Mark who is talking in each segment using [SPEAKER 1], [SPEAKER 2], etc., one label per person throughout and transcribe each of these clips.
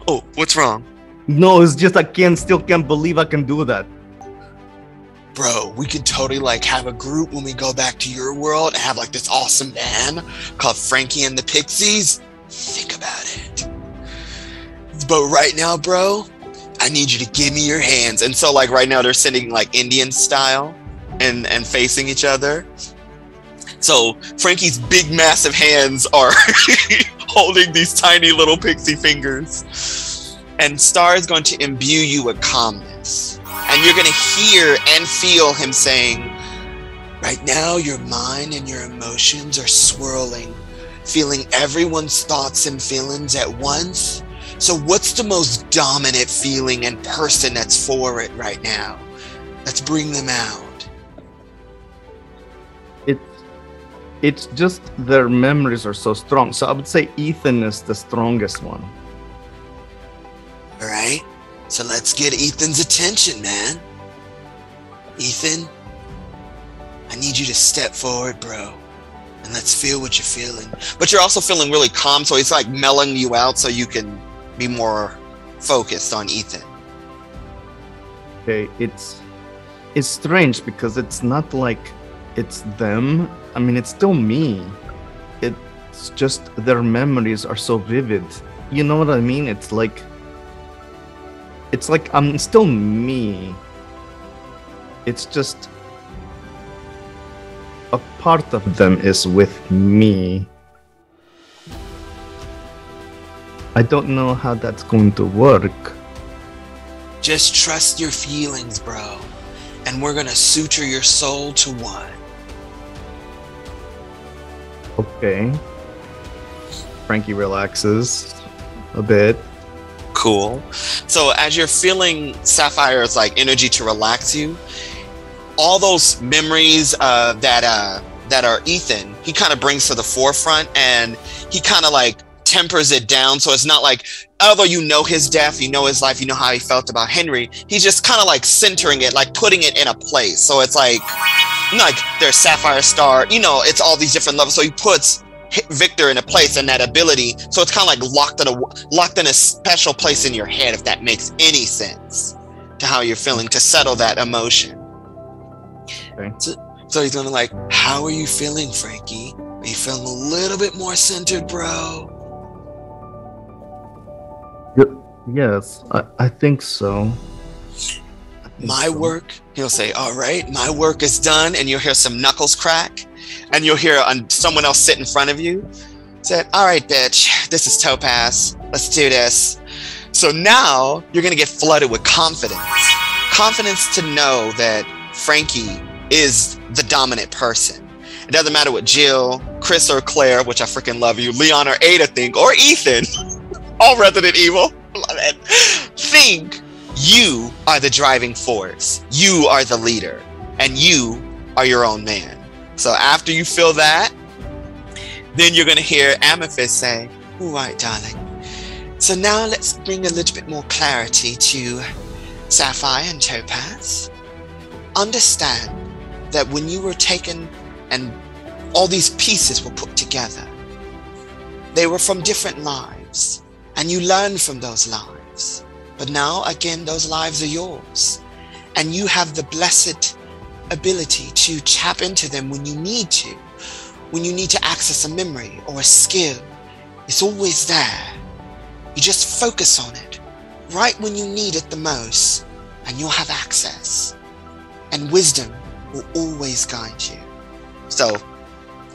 [SPEAKER 1] Oh, what's wrong?
[SPEAKER 2] No, it's just still can't believe I can do that.
[SPEAKER 1] Bro, we could totally like have a group when we go back to your world and have like this awesome band called Frankie and the Pixies. Think about it. But right now, bro, I need you to give me your hands. And so like right now they're sitting like Indian style and facing each other. So Frankie's big massive hands are holding these tiny little pixie fingers. And Star is going to imbue you with calmness. And you're going to hear and feel him saying, right now your mind and your emotions are swirling, feeling everyone's thoughts and feelings at once. So what's the most dominant feeling and person that's for it right now? Let's bring them out.
[SPEAKER 2] It's just their memories are so strong. So I would say Ethan is the strongest one.
[SPEAKER 1] All right. So let's get Ethan's attention, man. Ethan, I need you to step forward, bro. And let's feel what you're feeling. But you're also feeling really calm, so it's like mellowing you out so you can be more focused on Ethan.
[SPEAKER 2] Okay, it's strange because it's not like it's them. I mean, it's still me. It's just their memories are so vivid. You know what I mean? It's like I'm still me. It's just a part of them is with me. I don't know how that's going to work.
[SPEAKER 1] Just trust your feelings, bro. And we're gonna suture your soul to one.
[SPEAKER 2] Okay. Frankie relaxes a bit.
[SPEAKER 1] Cool. So as you're feeling Sapphire's like energy to relax you, all those memories that are Ethan, he kind of brings to the forefront, and he kind of like tempers it down. So it's not like, although you know his death, you know his life, you know how he felt about Henry, he's just kind of like centering it, like putting it in a place. So it's like, you know, like there's Sapphire Star, you know, it's all these different levels. So he puts Victor in a place and that ability, so it's kind of like locked in a special place in your head, if that makes any sense to how you're feeling, to settle that emotion.
[SPEAKER 2] Okay.
[SPEAKER 1] So he's gonna like, how are you feeling, Frankie? Are you feeling a little bit more centered, bro?
[SPEAKER 2] Yes, I think so.
[SPEAKER 1] My work, he'll say, all right, my work is done, and you'll hear some knuckles crack, and you'll hear someone else sit in front of you. Said, all right, bitch, this is Topaz. Let's do this. So now you're gonna get flooded with confidence. Confidence to know that Frankie is the dominant person. It doesn't matter what Jill, Chris, or Claire, which I freaking love you, Leon or Ada think, or Ethan, all Resident Evil, love it, think. You are the driving force. You are the leader, and you are your own man. So after you feel that, then you're going to hear Amethyst say, all right, darling. So now let's bring a little bit more clarity to Sapphire and Topaz. Understand that when you were taken and all these pieces were put together, they were from different lives, and you learned from those lives. But now, again, those lives are yours, and you have the blessed ability to tap into them when you need to access a memory or a skill. It's always there. You just focus on it right when you need it the most, and you'll have access, and wisdom will always guide you. So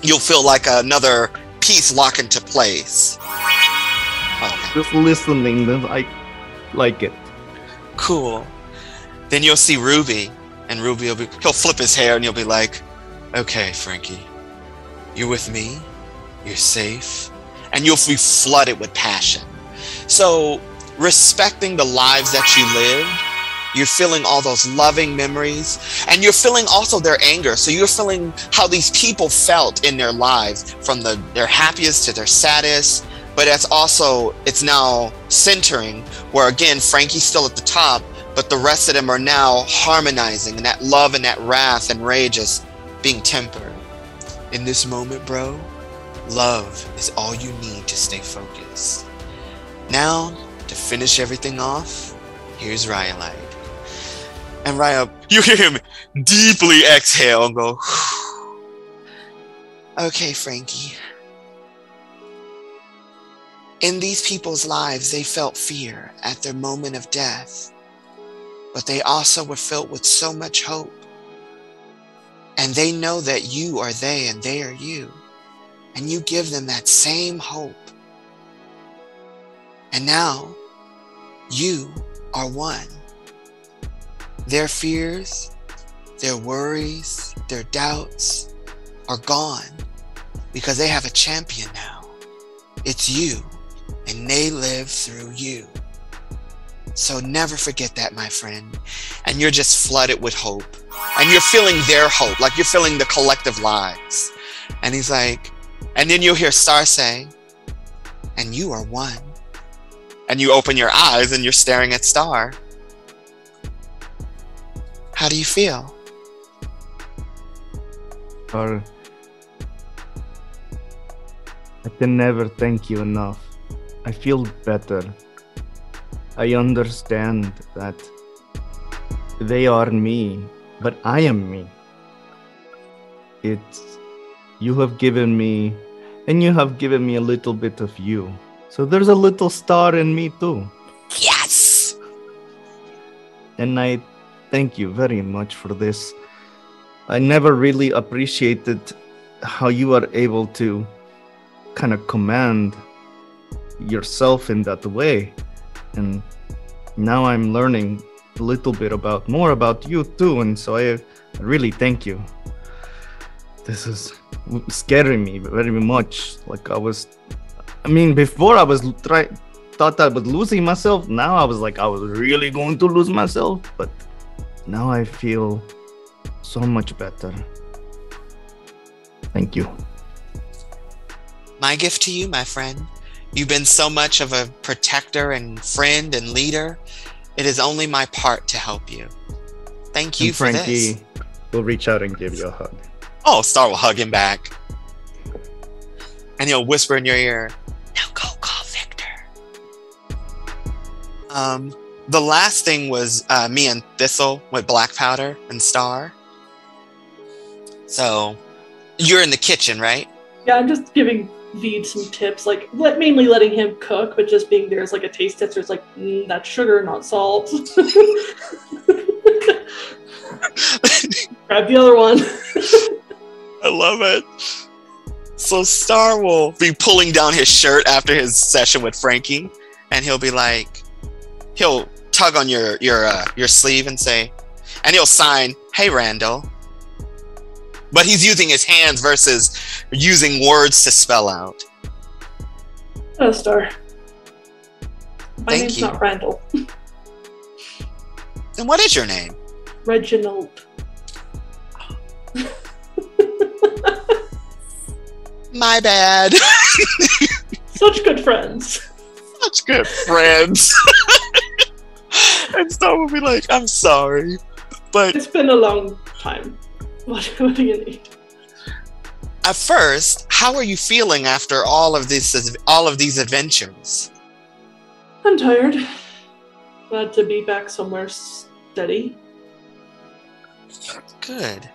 [SPEAKER 1] you'll feel like another piece lock into place. Okay.
[SPEAKER 2] Just listening, I like it.
[SPEAKER 1] Cool. Then you'll see Ruby, and Ruby he'll flip his hair, and you'll be like, okay, Frankie, you're with me, you're safe, and you'll be flooded with passion. So respecting the lives that you lived, you're feeling all those loving memories, and you're feeling also their anger. So you're feeling how these people felt in their lives, from their happiest to their saddest. But it's now centering, where again, Frankie's still at the top, but the rest of them are now harmonizing, and that love and that wrath and rage is being tempered. In this moment, bro, love is all you need to stay focused. Now, to finish everything off, here's Rhyolite. And Ryo, you hear him deeply exhale and go, okay, Frankie. In these people's lives, they felt fear at their moment of death, but they also were filled with so much hope. And they know that you are they and they are you. And you give them that same hope. And now, you are one. Their fears, their worries, their doubts are gone because they have a champion now. It's you, and they live through you. So never forget that, my friend. And you're just flooded with hope. And you're feeling their hope, like you're feeling the collective lives. And he's like, and then you'll hear Star say, and you are one. And you open your eyes and you're staring at Star. How do you feel?
[SPEAKER 2] Or I can never thank you enough. I feel better. I understand that they are me, but I am me. You have given me, and you have given me a little bit of you. So there's a little Star in me too.
[SPEAKER 1] Yes!
[SPEAKER 2] And I thank you very much for this. I never really appreciated how you are able to kind of command yourself in that way. And now I'm learning a little bit more about you too. And so I really thank you. This is scaring me very much. Like before I was thought I was losing myself. Now I was like, I was really going to lose myself. But now I feel so much better. Thank you.
[SPEAKER 1] My gift to you, my friend. You've been so much of a protector and friend and leader. It is only my part to help you. Thank you for this.
[SPEAKER 2] Frankie will reach out and give you a hug.
[SPEAKER 1] Oh, Star will hug him back. And he'll whisper in your ear, now go call Victor. The last thing was me and Thistle with black powder and Star. So you're in the kitchen, right?
[SPEAKER 3] Yeah, I'm just giving Veed some tips, like mainly letting him cook, but just being there as like a taste tester. It's like, that's sugar, not salt. Grab the other one.
[SPEAKER 1] I love it. So Star will be pulling down his shirt after his session with Frankie, and he'll be like, he'll tug on your sleeve and say, and he'll sign, hey Randall. But he's using his hands versus using words to spell out.
[SPEAKER 3] Oh, Star. My
[SPEAKER 1] Thank
[SPEAKER 3] name's
[SPEAKER 1] you.
[SPEAKER 3] not Randall.
[SPEAKER 1] And what is your name?
[SPEAKER 3] Reginald.
[SPEAKER 1] My bad.
[SPEAKER 3] Such good friends.
[SPEAKER 1] Such good friends. And Star will be like, I'm sorry, but
[SPEAKER 3] It's been a long time. What do you need?
[SPEAKER 1] at first, how are you feeling after all of these adventures?
[SPEAKER 3] I'm tired. Glad to be back somewhere steady.
[SPEAKER 1] Good.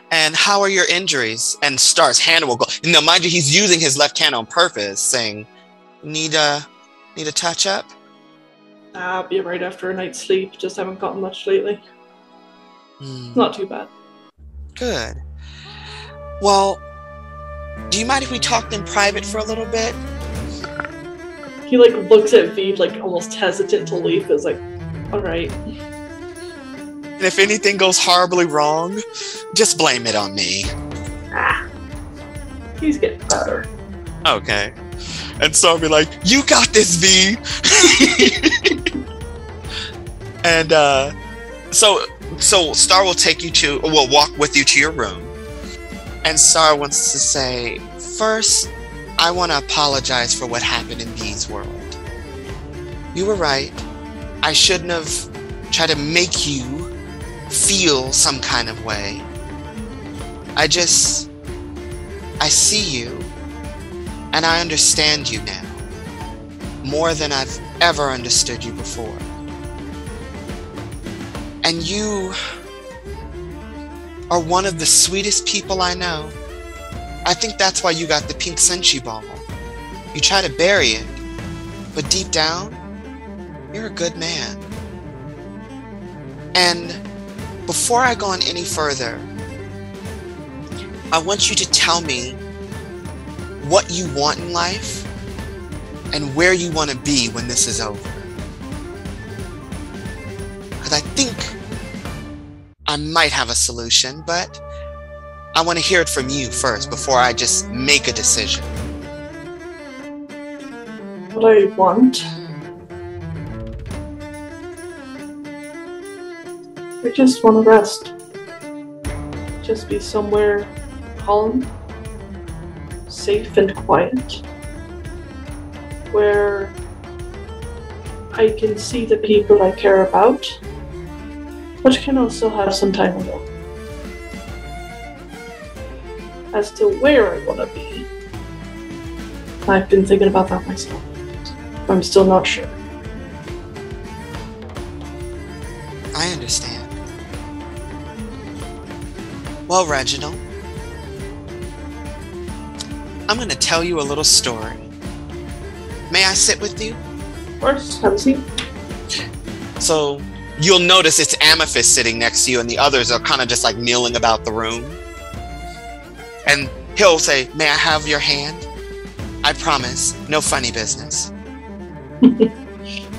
[SPEAKER 1] And how are your injuries? And Star's hand will go. Now, mind you, he's using his left hand on purpose, saying, "Need a touch up?"
[SPEAKER 3] I'll be right after a night's sleep. Just haven't gotten much lately. Not too bad.
[SPEAKER 1] Good. Well, do you mind if we talked in private for a little bit?
[SPEAKER 3] He looks at Veed almost hesitant to leave. Is like, all right.
[SPEAKER 1] And if anything goes horribly wrong, just blame it on me.
[SPEAKER 3] He's getting better.
[SPEAKER 1] Okay. And so I'll be like, you got this, V. And so Star will walk with you to your room. And Star wants to say, first, I want to apologize for what happened in V's world. You were right. I shouldn't have tried to make you feel some kind of way. I see you, and I understand you now. more than I've ever understood you before. And you are one of the sweetest people I know. I think that's why you got the pink senshi ball. You try to bury it, but deep down, you're a good man. And before I go on any further, I want you to tell me what you want in life and where you want to be when this is over. Because I think I might have a solution, but I want to hear it from you first before I just make a decision.
[SPEAKER 3] What I want? I just want to rest. Just be somewhere calm, safe and quiet, where I can see the people I care about, but can also have some time alone. As to where I want to be, I've been thinking about that myself. I'm still not sure.
[SPEAKER 1] I understand. Well, Reginald, I'm going to tell you a little story. May I sit with you?
[SPEAKER 3] Of course, have a seat.
[SPEAKER 1] So you'll notice it's Amethyst sitting next to you and the others are kind of just like kneeling about the room. And he'll say, "May I have your hand? I promise, no funny business."
[SPEAKER 3] That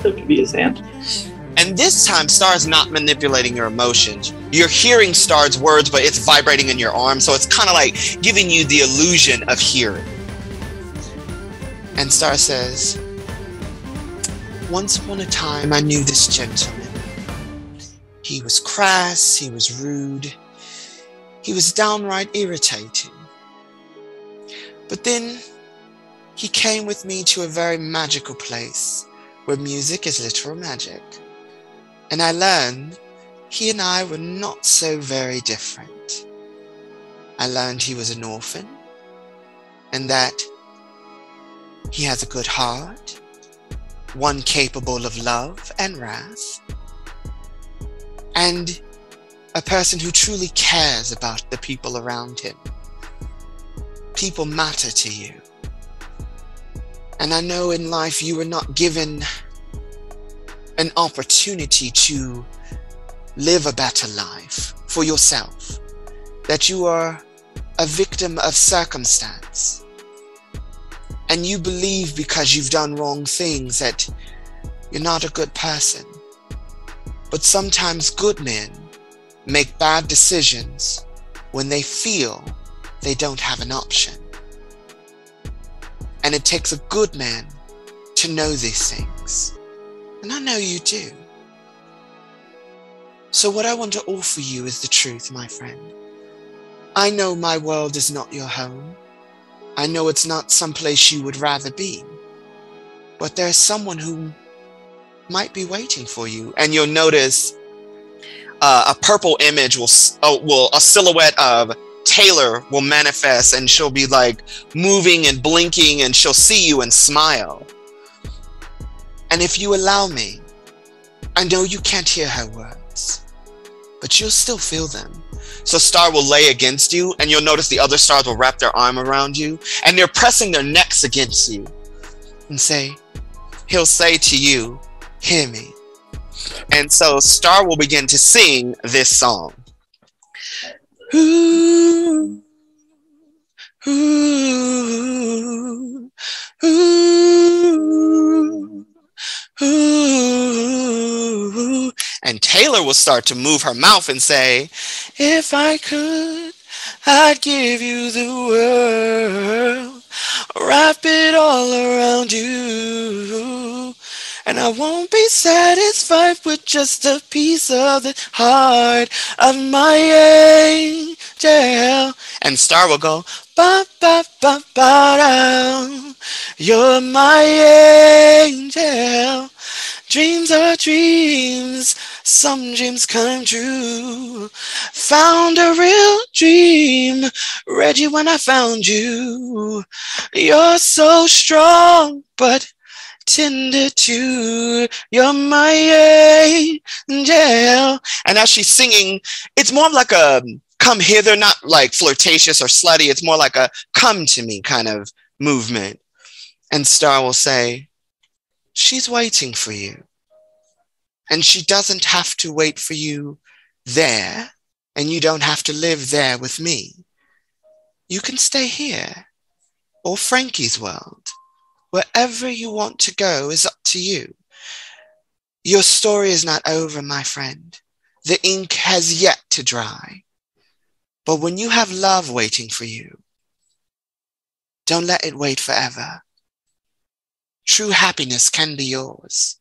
[SPEAKER 3] could be his hand.
[SPEAKER 1] And this time, Star's not manipulating your emotions. You're hearing Star's words, but it's vibrating in your arm, so it's kind of like giving you the illusion of hearing. And Star says, "Once upon a time, I knew this gentleman. He was crass, he was rude, he was downright irritating. But then he came with me to a very magical place where music is literal magic. And I learned he and I were not so very different. I learned he was an orphan and that he has a good heart, one capable of love and wrath, and a person who truly cares about the people around him. People matter to you. And I know in life you were not given an opportunity to live a better life for yourself, that you are a victim of circumstance. And you believe because you've done wrong things that you're not a good person. But sometimes good men make bad decisions when they feel they don't have an option. And it takes a good man to know these things. And I know you do. So what I want to offer you is the truth, my friend. I know my world is not your home. I know it's not someplace you would rather be. But there's someone who might be waiting for you. And you'll notice a purple image a silhouette of Taylor will manifest, and she'll be like moving and blinking, and she'll see you and smile. And if you allow me, I know you can't hear her words, but you'll still feel them. So Star will lay against you, and you'll notice the other stars will wrap their arm around you, and they're pressing their necks against you. And he'll say to you, "Hear me." And so Star will begin to sing this song. Ooh, ooh, ooh, ooh. And Taylor will start to move her mouth and say, "If I could, I'd give you the world, wrap it all around you. And I won't be satisfied with just a piece of the heart of my angel." And Star will go, "Ba, ba, ba, ba, down. You're my angel. Dreams are dreams. Some dreams come true. Found a real dream, Reggie, when I found you. You're so strong, but tender to you're my angel. And as she's singing, it's more like a come hither, not like flirtatious or slutty. It's more like a come to me kind of movement. And Star will say, she's waiting for you. And she doesn't have to wait for you there. And you don't have to live there with me. You can stay here or Frankie's world. Wherever you want to go is up to you. Your story is not over, my friend. The ink has yet to dry. But when you have love waiting for you, don't let it wait forever. True happiness can be yours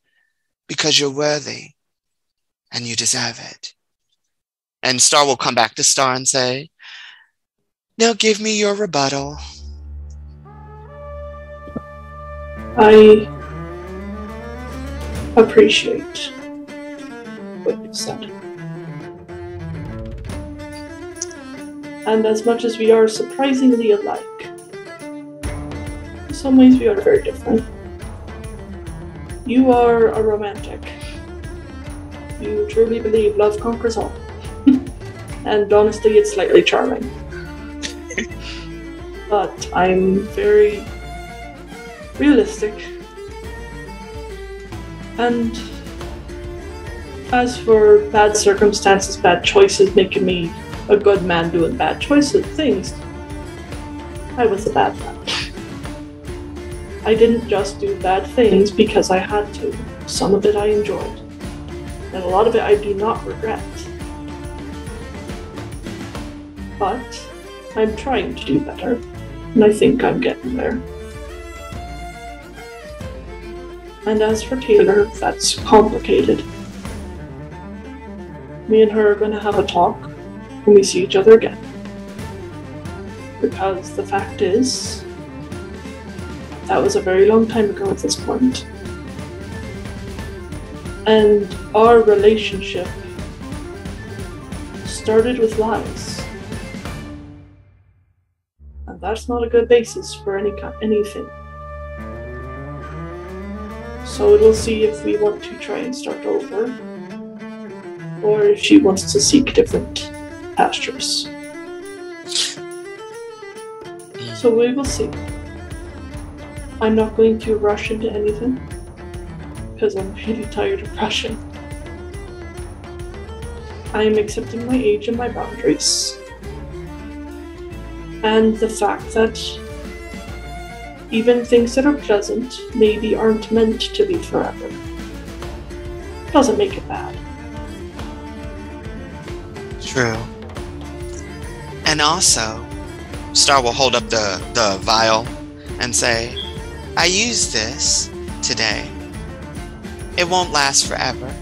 [SPEAKER 1] because you're worthy and you deserve it. And Star will come back to Star and say, now give me your rebuttal.
[SPEAKER 3] I appreciate what you've said. And as much as we are surprisingly alike, in some ways we are very different. You are a romantic. You truly believe love conquers all. And honestly, it's slightly charming. But I'm very realistic. And as for bad circumstances, bad choices making me a good man doing bad things, I was a bad man. I didn't just do bad things because I had to. Some of it I enjoyed. And a lot of it I do not regret. But I'm trying to do better. And I think I'm getting there. And as for Taylor, that's complicated. Me and her are going to have a talk when we see each other again. Because the fact is, that was a very long time ago at this point. And our relationship started with lies. And that's not a good basis for anything. So we'll see if we want to try and start over, or if she wants to seek different pastures. So we will see. I'm not going to rush into anything, because I'm really tired of rushing. I am accepting my age and my boundaries. And the fact that even things that are pleasant maybe aren't meant to be forever doesn't make it bad.
[SPEAKER 1] True. And also, Star will hold up the vial and say, I used this today. It won't last forever,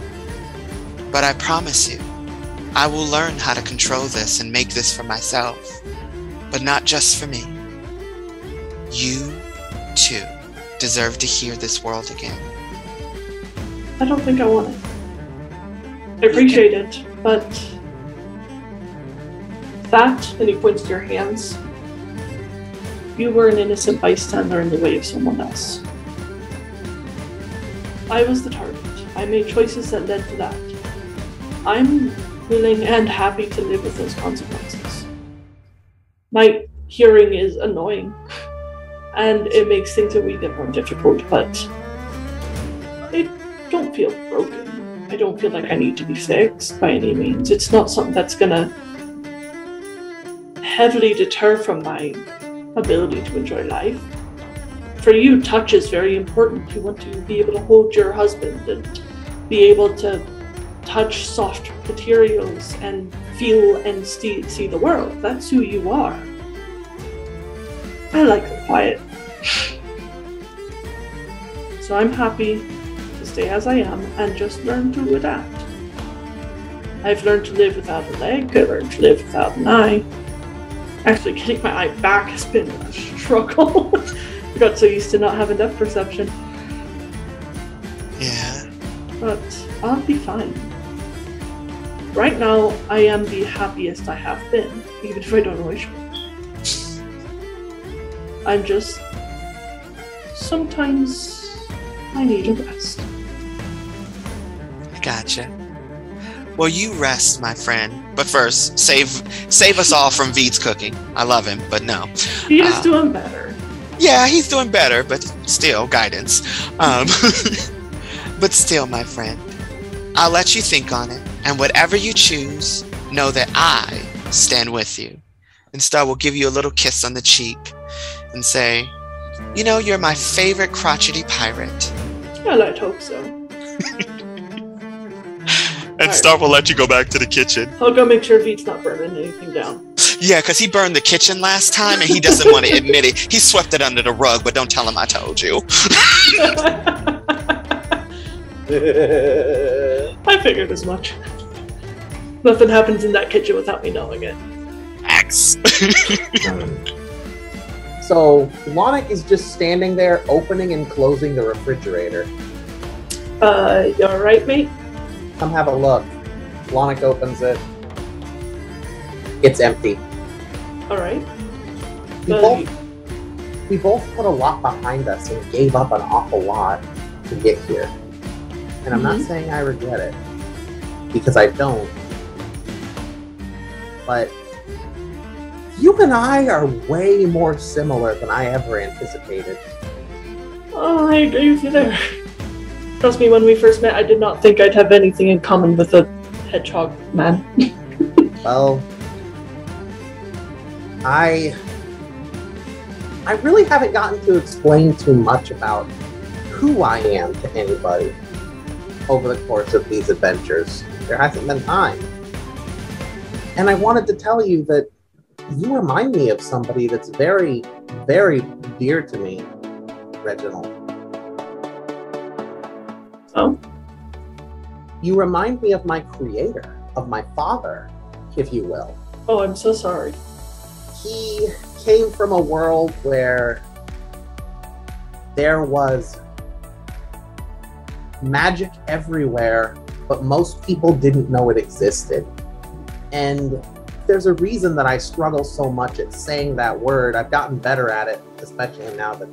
[SPEAKER 1] but I promise you, I will learn how to control this and make this for myself, but not just for me. You, too, deserve to hear this world again.
[SPEAKER 3] I don't think I want it. I appreciate it, but that, and he points to your hands, you were an innocent bystander in the way of someone else. I was the target. I made choices that led to that. I'm willing and happy to live with those consequences. My hearing is annoying, and it makes things a wee bit more difficult, but I don't feel broken. I don't feel like I need to be fixed by any means. It's not something that's gonna heavily deter from my ability to enjoy life. For you, touch is very important. You want to be able to hold your husband and be able to touch soft materials and feel and see the world. That's who you are. I like the quiet. So I'm happy to stay as I am and just learn to adapt. I've learned to live without a leg. I learned to live without an eye. Actually, getting my eye back has been a struggle. I got so used to not having depth perception.
[SPEAKER 1] Yeah.
[SPEAKER 3] But I'll be fine. Right now, I am the happiest I have been, even if I don't always show it. I'm just sometimes I need a rest.
[SPEAKER 1] I gotcha. Well, you rest, my friend. But first, save us all from Veed's cooking. I love him, but no.
[SPEAKER 3] He is doing better.
[SPEAKER 1] Yeah, he's doing better, but still, guidance. But still, my friend, I'll let you think on it. And whatever you choose, know that I stand with you. And Star will give you a little kiss on the cheek and say, you know, you're my favorite crotchety pirate.
[SPEAKER 3] Well, I'd hope so.
[SPEAKER 1] And Star will let you go back to the kitchen.
[SPEAKER 3] I'll go make sure Veed's not burning anything down.
[SPEAKER 1] Yeah, because he burned the kitchen last time and he doesn't want to admit it. He swept it under the rug, but don't tell him I told you.
[SPEAKER 3] I figured as much. Nothing happens in that kitchen without me knowing it.
[SPEAKER 1] X.
[SPEAKER 4] So, Lonic is just standing there, opening and closing the refrigerator.
[SPEAKER 3] You alright, mate?
[SPEAKER 4] Come have a look. Lonic opens it. It's empty.
[SPEAKER 3] Alright.
[SPEAKER 4] We both put a lot behind us and gave up an awful lot to get here. And I'm not saying I regret it, because I don't. But you and I are way more similar than I ever anticipated.
[SPEAKER 3] Oh, I agree with you there. Trust me, when we first met, I did not think I'd have anything in common with a hedgehog man.
[SPEAKER 4] Well, I really haven't gotten to explain too much about who I am to anybody over the course of these adventures. There hasn't been time. And I wanted to tell you that you remind me of somebody that's very, very dear to me, Reginald.
[SPEAKER 3] Oh?
[SPEAKER 4] You remind me of my creator, of my father, if you will.
[SPEAKER 3] Oh, I'm so sorry.
[SPEAKER 4] He came from a world where there was magic everywhere, but most people didn't know it existed. And there's a reason that I struggle so much at saying that word. I've gotten better at it, especially now that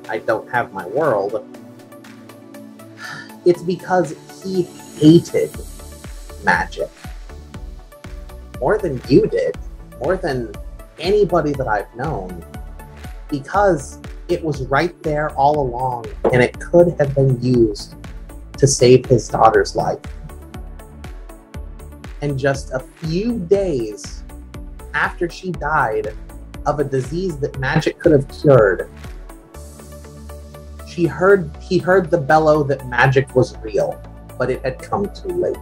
[SPEAKER 4] I don't have my world. It's because he hated magic. More than you did. More than anybody that I've known. Because it was right there all along, and it could have been used to save his daughter's life. And just a few days after she died of a disease that magic could have cured, he heard the bellow that magic was real, but it had come too late.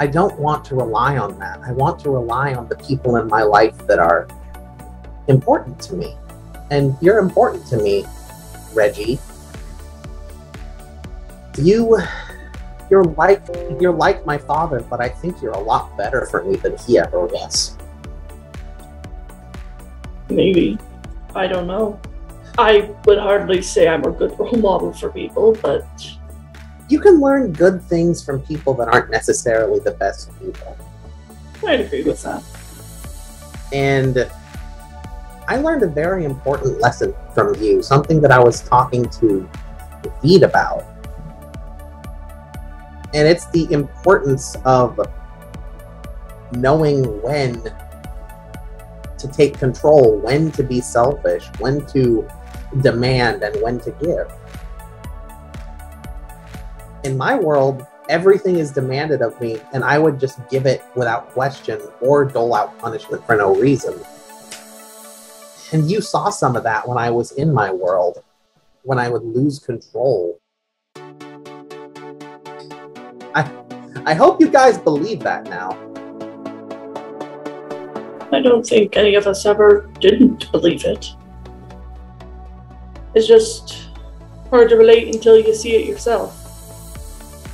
[SPEAKER 4] I don't want to rely on that. I want to rely on the people in my life that are important to me. And you're important to me, Reggie. You're like my father, but I think you're a lot better for me than he ever was.
[SPEAKER 3] Maybe. I don't know. I would hardly say I'm a good role model for people, but...
[SPEAKER 4] You can learn good things from people that aren't necessarily the best people.
[SPEAKER 3] I'd agree with that.
[SPEAKER 4] And I learned a very important lesson from you, something that I was talking to Veed about. And it's the importance of knowing when to take control, when to be selfish, when to demand, and when to give. In my world, everything is demanded of me, and I would just give it without question or dole out punishment for no reason. And you saw some of that when I was in my world, when I would lose control. I hope you guys believe that now.
[SPEAKER 3] I don't think any of us ever didn't believe it. It's just hard to relate until you see it yourself.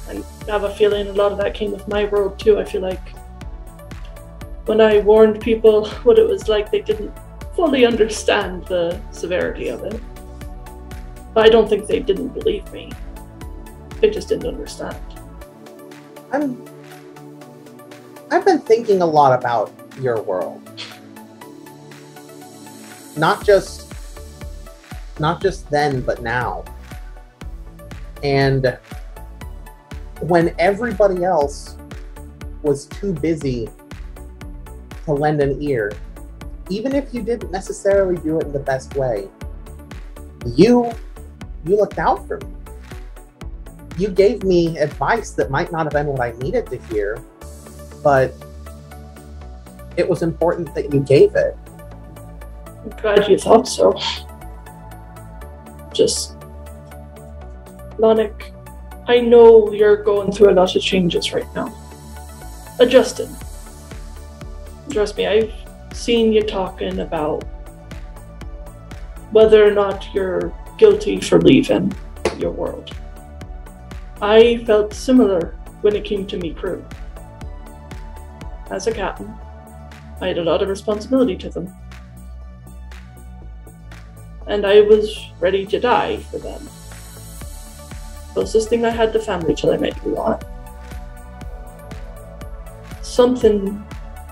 [SPEAKER 3] I have a feeling a lot of that came with my world too. I feel like when I warned people what it was like, they didn't fully understand the severity of it. But I don't think they didn't believe me. They just didn't understand.
[SPEAKER 4] I've been thinking a lot about your world. Not just then, but now. And when everybody else was too busy to lend an ear, even if you didn't necessarily do it in the best way, you looked out for me. You gave me advice that might not have been what I needed to hear, but it was important that you gave it.
[SPEAKER 3] I'm glad you thought so. Just, Lonic, I know you're going through a lot of changes right now. Adjusting. Trust me, I've seen you talking about whether or not you're guilty for leaving your world. I felt similar when it came to me crew. As a captain, I had a lot of responsibility to them. And I was ready to die for them. Closest thing I had to family till I met you lot. Something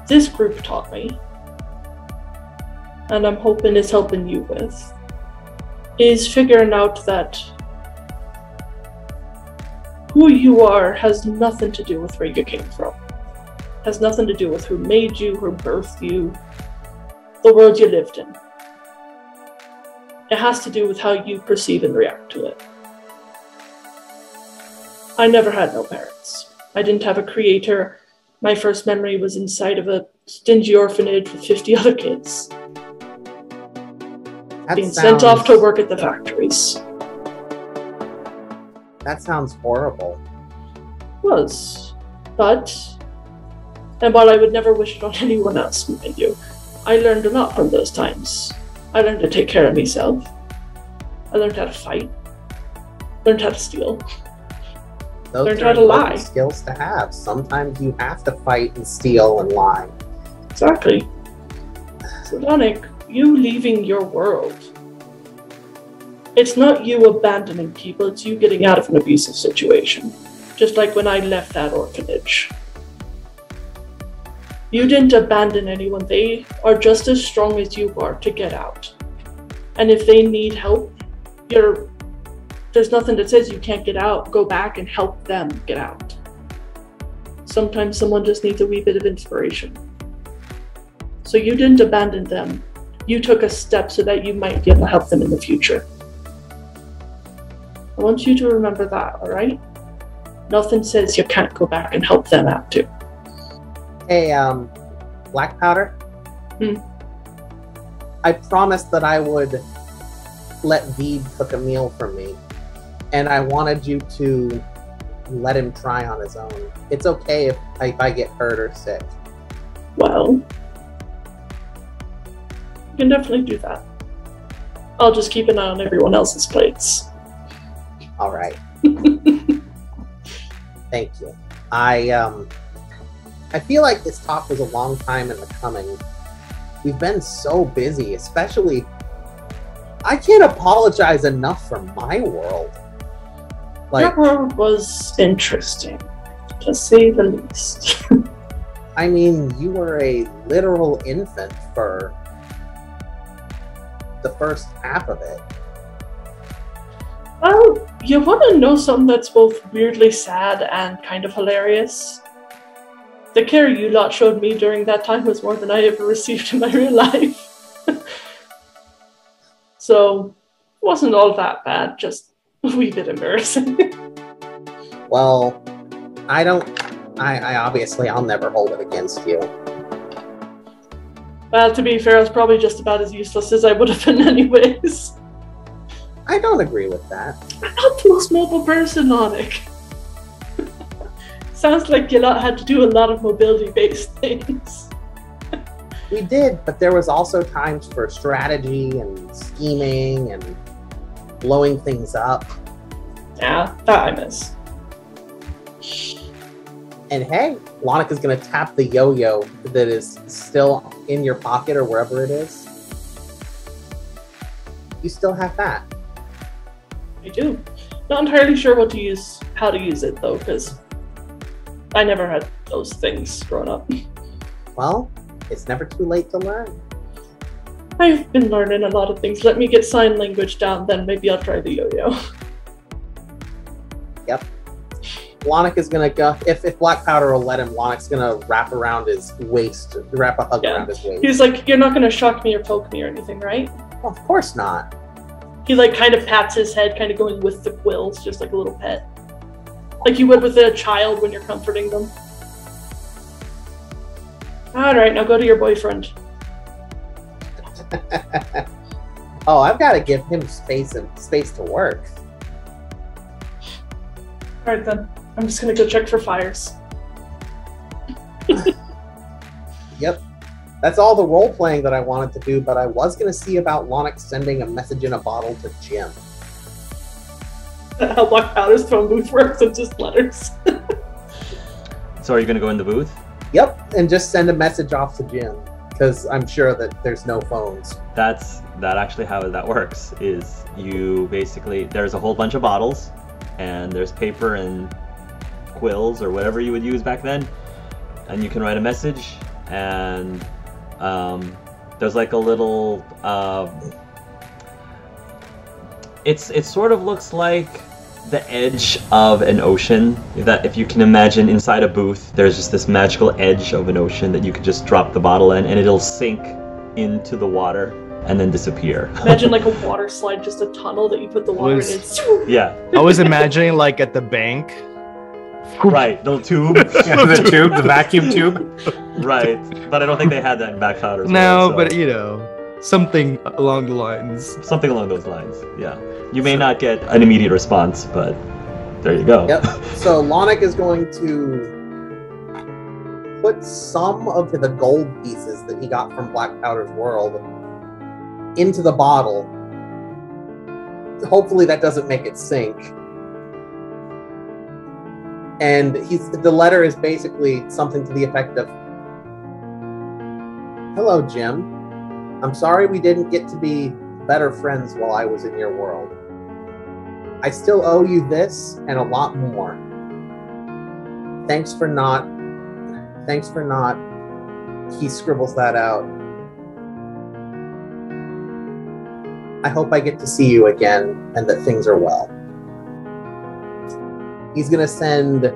[SPEAKER 3] this group taught me, and I'm hoping is helping you with, is figuring out that who you are has nothing to do with where you came from. Has nothing to do with who made you, who birthed you, the world you lived in. It has to do with how you perceive and react to it. I never had no parents. I didn't have a creator. My first memory was inside of a stingy orphanage with 50 other kids. Being sent off to work at the factories.
[SPEAKER 4] That sounds horrible.
[SPEAKER 3] Was. But, and while I would never wish it on anyone else, mind you, I learned a lot from those times. I learned to take care of myself. I learned how to fight. Learned how to steal.
[SPEAKER 4] Those
[SPEAKER 3] learned
[SPEAKER 4] are
[SPEAKER 3] how to lie.
[SPEAKER 4] important skills to have. Sometimes you have to fight and steal and lie.
[SPEAKER 3] Exactly. So, Donick, you leaving your world. It's not you abandoning people, it's you getting out of an abusive situation. Just like when I left that orphanage. You didn't abandon anyone. They are just as strong as you are to get out. And if they need help, there's nothing that says you can't get out. Go back and help them get out. Sometimes someone just needs a wee bit of inspiration. So you didn't abandon them. You took a step so that you might be able to help them in the future. I want you to remember that, alright? Nothing says you can't go back and help them out too.
[SPEAKER 4] Hey, Black Powder? I promised that I would let Veed cook a meal for me. And I wanted you to let him try on his own. It's okay if I get hurt or sick.
[SPEAKER 3] Well, you can definitely do that. I'll just keep an eye on everyone else's plates.
[SPEAKER 4] All right. Thank you. I feel like this talk was a long time in the coming. We've been so busy, especially... I can't apologize enough for my world.
[SPEAKER 3] Your world was interesting, to say the least.
[SPEAKER 4] I mean, you were a literal infant for the first half of it.
[SPEAKER 3] Well, you want to know something that's both weirdly sad and kind of hilarious? The care you lot showed me during that time was more than I ever received in my real life. So, it wasn't all that bad, just a wee bit embarrassing.
[SPEAKER 4] Well, I obviously, I'll never hold it against you.
[SPEAKER 3] Well, to be fair, I was probably just about as useless as I would have been anyways.
[SPEAKER 4] I don't agree with that.
[SPEAKER 3] I'm not the most mobile person, Lonic. Sounds like you lot had to do a lot of mobility-based things.
[SPEAKER 4] We did, but there was also times for strategy and scheming and blowing things up.
[SPEAKER 3] Yeah, that I miss.
[SPEAKER 4] And hey, Lonica's gonna tap the yo-yo that is still in your pocket or wherever it is. You still have that.
[SPEAKER 3] I do. Not entirely sure how to use it though, because I never had those things growing up.
[SPEAKER 4] Well, it's never too late to learn.
[SPEAKER 3] I've been learning a lot of things. Let me get sign language down, then maybe I'll try the yo-yo.
[SPEAKER 4] Lonnick is gonna go. If Black Powder will let him, Lonnick's gonna wrap around his waist, wrap a hug around his waist.
[SPEAKER 3] He's like, "You're not gonna shock me or poke me or anything, right?"
[SPEAKER 4] Well, of course not.
[SPEAKER 3] He like kind of pats his head, kind of going with the quills, just like a little pet, like you would with a child when you're comforting them. All right, now go to your boyfriend.
[SPEAKER 4] Oh, I've got to give him space to work.
[SPEAKER 3] All right then, I'm just gonna go check for fires.
[SPEAKER 4] Yep. That's all the role playing that I wanted to do, but I was going to see about Lonnick sending a message in a bottle to Jim.
[SPEAKER 3] How Black Powder's phone booth works, it's just letters.
[SPEAKER 5] So are you going to go in the booth?
[SPEAKER 4] Yep, and just send a message off to Jim, because I'm sure that there's no phones.
[SPEAKER 5] That actually how that works, is you basically, there's a whole bunch of bottles, and there's paper and quills, or whatever you would use back then, and you can write a message, and there's like a little, it sort of looks like the edge of an ocean. That if you can imagine inside a booth, there's just this magical edge of an ocean that you could just drop the bottle in and it'll sink into the water and then disappear.
[SPEAKER 3] Imagine like a water slide, just a tunnel that you put the water in.
[SPEAKER 5] Yeah.
[SPEAKER 2] I was imagining like at the bank.
[SPEAKER 5] Right, the tube.
[SPEAKER 6] Yeah, the tube, the vacuum tube.
[SPEAKER 5] Right, but I don't think they had that in Black Powder.
[SPEAKER 2] No,
[SPEAKER 5] so.
[SPEAKER 2] but you know, something along the lines.
[SPEAKER 5] Something along those lines, yeah. You may not get an immediate response, but there you go.
[SPEAKER 4] Yep. So Lonnick is going to put some of the gold pieces that he got from Black Powder's world into the bottle. Hopefully that doesn't make it sink. And the letter is basically something to the effect of, "Hello, Jim. I'm sorry we didn't get to be better friends while I was in your world. I still owe you this and a lot more. Thanks for not. He scribbles that out. I hope I get to see you again and that things are well." He's going to send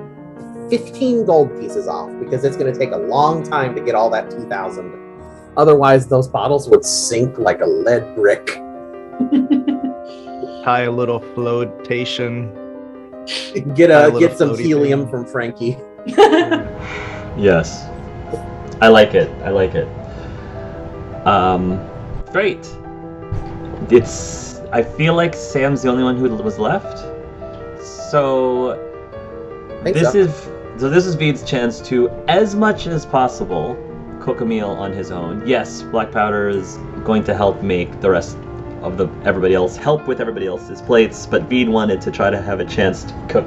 [SPEAKER 4] 15 gold pieces off because it's going to take a long time to get all that 2,000. Otherwise, those bottles would sink like a lead brick.
[SPEAKER 2] Tie a little flotation.
[SPEAKER 4] Get some helium from Frankie.
[SPEAKER 5] Yes. I like it. Great. I feel like Sam's the only one who was left. So this is Veed's chance to, as much as possible, cook a meal on his own. Yes, Black Powder is going to help make the rest of help with everybody else's plates, but Veed wanted to try to have a chance to cook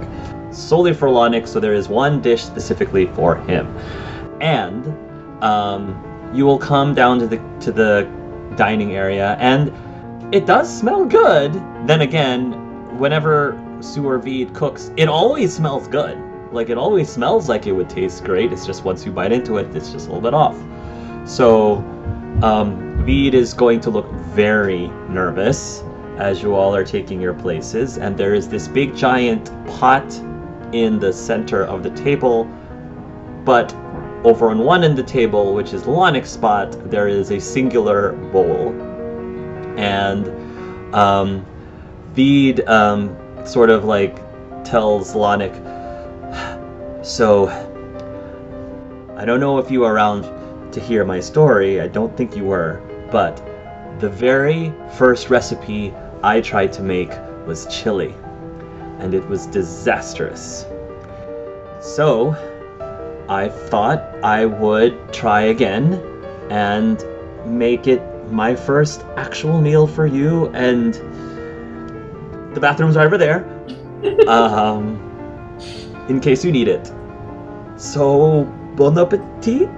[SPEAKER 5] solely for Lonnick, so there is one dish specifically for him. And you will come down to the dining area, and it does smell good. Then again, whenever Sue or Veed cooks, it always smells good. Like, it always smells like it would taste great. It's just once you bite into it, it's just a little bit off. So Veed is going to look very nervous as you all are taking your places, and there is this big giant pot in the center of the table, but over on one end of the table, which is Lonnick's spot, there is a singular bowl. And Veed sort of like tells Lonnick, "So, I don't know if you were around to hear my story. I don't think you were, but the very first recipe I tried to make was chili, and it was disastrous. So, I thought I would try again and make it my first actual meal for you, and the bathroom's right over there, in case you need it. So, bon appetit."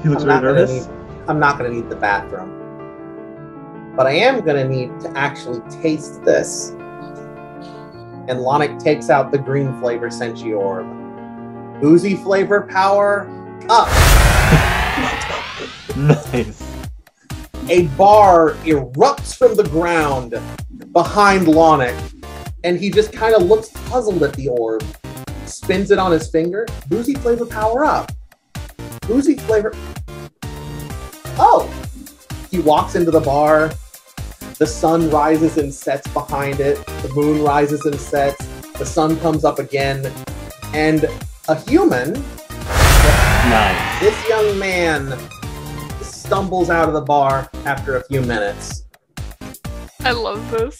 [SPEAKER 5] He looks very nervous.
[SPEAKER 4] I'm not going to need the bathroom. But I am going to need to actually taste this. And Lonnick takes out the green flavor Senshi orb. Oozy flavor power up.
[SPEAKER 5] Nice.
[SPEAKER 4] A bar erupts from the ground behind Lonnick, and he just kind of looks puzzled at the orb. spins it on his finger. Boozy flavor power up. Boozy flavor. Oh! He walks into the bar. The sun rises and sets behind it. The moon rises and sets. The sun comes up again. And a human,
[SPEAKER 5] Nice.
[SPEAKER 4] this young man, stumbles out of the bar after a few minutes.
[SPEAKER 7] I love this.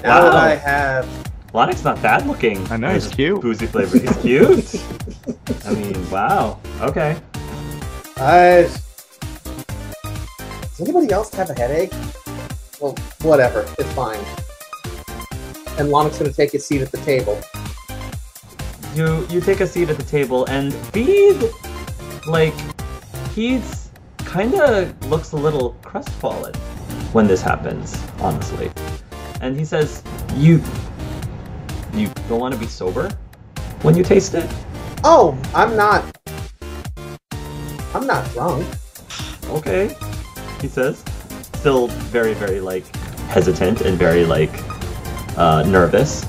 [SPEAKER 4] Now that
[SPEAKER 5] Wow.
[SPEAKER 4] I have...
[SPEAKER 5] Lonix not bad looking.
[SPEAKER 2] I know, he's cute.
[SPEAKER 5] Boozy flavor. He's cute. I mean, wow. Okay.
[SPEAKER 4] Does anybody else have a headache? Well, whatever. It's fine. And Lonix gonna take his seat at the table.
[SPEAKER 5] You take a seat at the table, and Feed, like, he's kind of looks a little crestfallen when this happens, honestly. And he says, You don't want to be sober when you taste it?
[SPEAKER 4] Oh, I'm not drunk.
[SPEAKER 5] Okay, he says, still very, very, like, hesitant and very, like, nervous.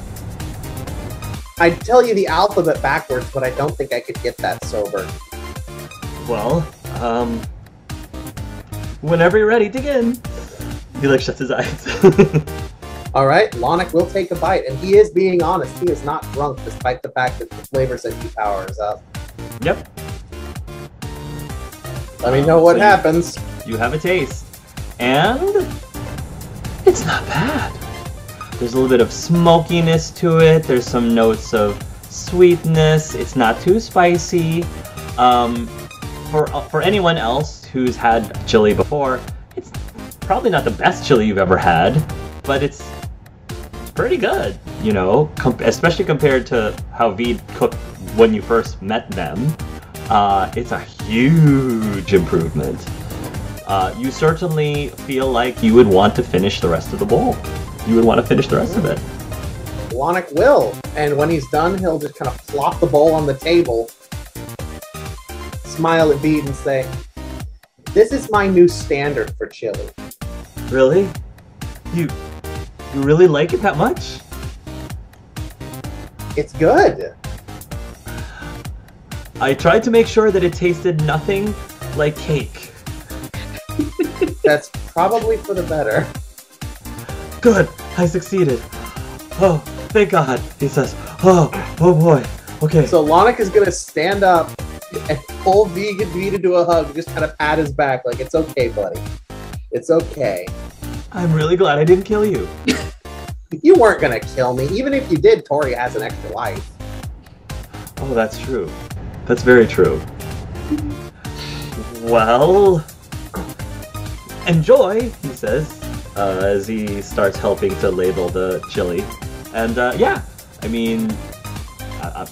[SPEAKER 4] I'd tell you the alphabet backwards, but I don't think I could get that sober.
[SPEAKER 5] Well, whenever you're ready, dig in. He, like, shuts his eyes.
[SPEAKER 4] Alright, Lonic will take a bite, and he is being honest. He is not drunk, despite the fact that the flavor sense powers up.
[SPEAKER 5] Yep.
[SPEAKER 4] Let me know what
[SPEAKER 5] So
[SPEAKER 4] happens.
[SPEAKER 5] You have a taste. And it's not bad. There's a little bit of smokiness to it. There's some notes of sweetness. It's not too spicy. For anyone else who's had chili before, it's probably not the best chili you've ever had, but it's pretty good, you know, especially compared to how Veed cooked when you first met them. It's a huge improvement. You certainly feel like you would want to finish the rest of the bowl. You would want to finish the rest of it.
[SPEAKER 4] Lonic will, and when he's done, he'll just kind of plop the bowl on the table, smile at Veed and say, "This is my new standard for chili."
[SPEAKER 5] Really? You really like it that much?
[SPEAKER 4] It's good.
[SPEAKER 5] I tried to make sure that it tasted nothing like cake.
[SPEAKER 4] That's probably for the better.
[SPEAKER 5] Good, I succeeded. Oh, thank God, he says. Oh boy. Okay.
[SPEAKER 4] So Lonic is gonna stand up and pull Veed into a hug, just kind of pat his back, like, "It's okay, buddy. It's okay.
[SPEAKER 5] I'm really glad I didn't kill you.
[SPEAKER 4] You weren't gonna kill me. Even if you did, Tori has an extra life."
[SPEAKER 5] Oh, that's true. That's very true. Well, enjoy, he says, as he starts helping to label the chili. And yeah, I mean,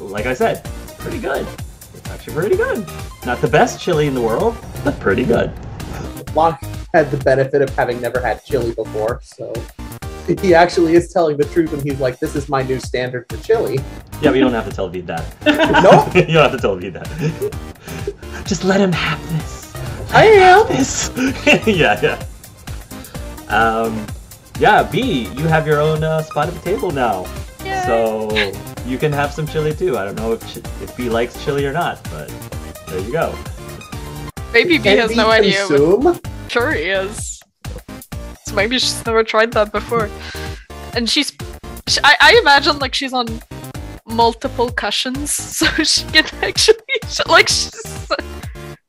[SPEAKER 5] like I said, it's pretty good. It's actually pretty good. Not the best chili in the world, but pretty good.
[SPEAKER 4] Lonic had the benefit of having never had chili before, so he actually is telling the truth when he's like, "This is my new standard for chili."
[SPEAKER 5] Yeah, but you don't have to tell Veed that.
[SPEAKER 4] Nope.
[SPEAKER 5] You don't have to tell Veed that. Just let him have this.
[SPEAKER 4] I am.
[SPEAKER 5] This. Yeah. Yeah, B, you have your own spot at the table now.
[SPEAKER 7] Yay.
[SPEAKER 5] So you can have some chili too. I don't know if B likes chili or not, but there you go.
[SPEAKER 7] Maybe B
[SPEAKER 4] Can
[SPEAKER 7] has
[SPEAKER 4] we
[SPEAKER 7] no idea. But
[SPEAKER 4] consume?
[SPEAKER 7] sure he is. So maybe she's never tried that before. And I imagine like she's on multiple cushions, so she can actually like she's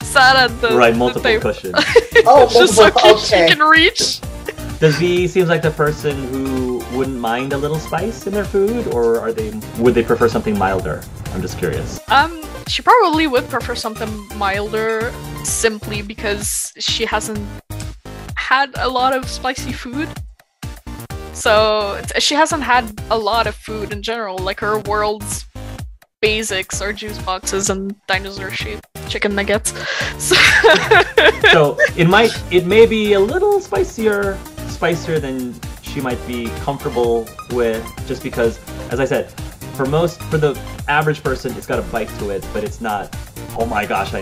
[SPEAKER 7] sat at the
[SPEAKER 5] Right,
[SPEAKER 7] the
[SPEAKER 5] multiple
[SPEAKER 7] table.
[SPEAKER 5] cushions.
[SPEAKER 4] Oh,
[SPEAKER 7] Just so
[SPEAKER 4] multiple,
[SPEAKER 7] she
[SPEAKER 4] okay.
[SPEAKER 7] can reach.
[SPEAKER 5] Does B seems like the person who wouldn't mind a little spice in their food, or would they prefer something milder? I'm just curious.
[SPEAKER 7] She probably would prefer something milder, simply because she hasn't had a lot of spicy food. So she hasn't had a lot of food in general. Like her world's basics are juice boxes and dinosaur-shaped chicken nuggets.
[SPEAKER 5] So it may be a little spicier than she might be comfortable with, just because, as I said, for the average person, it's got a bite to it, but it's not, oh my gosh, I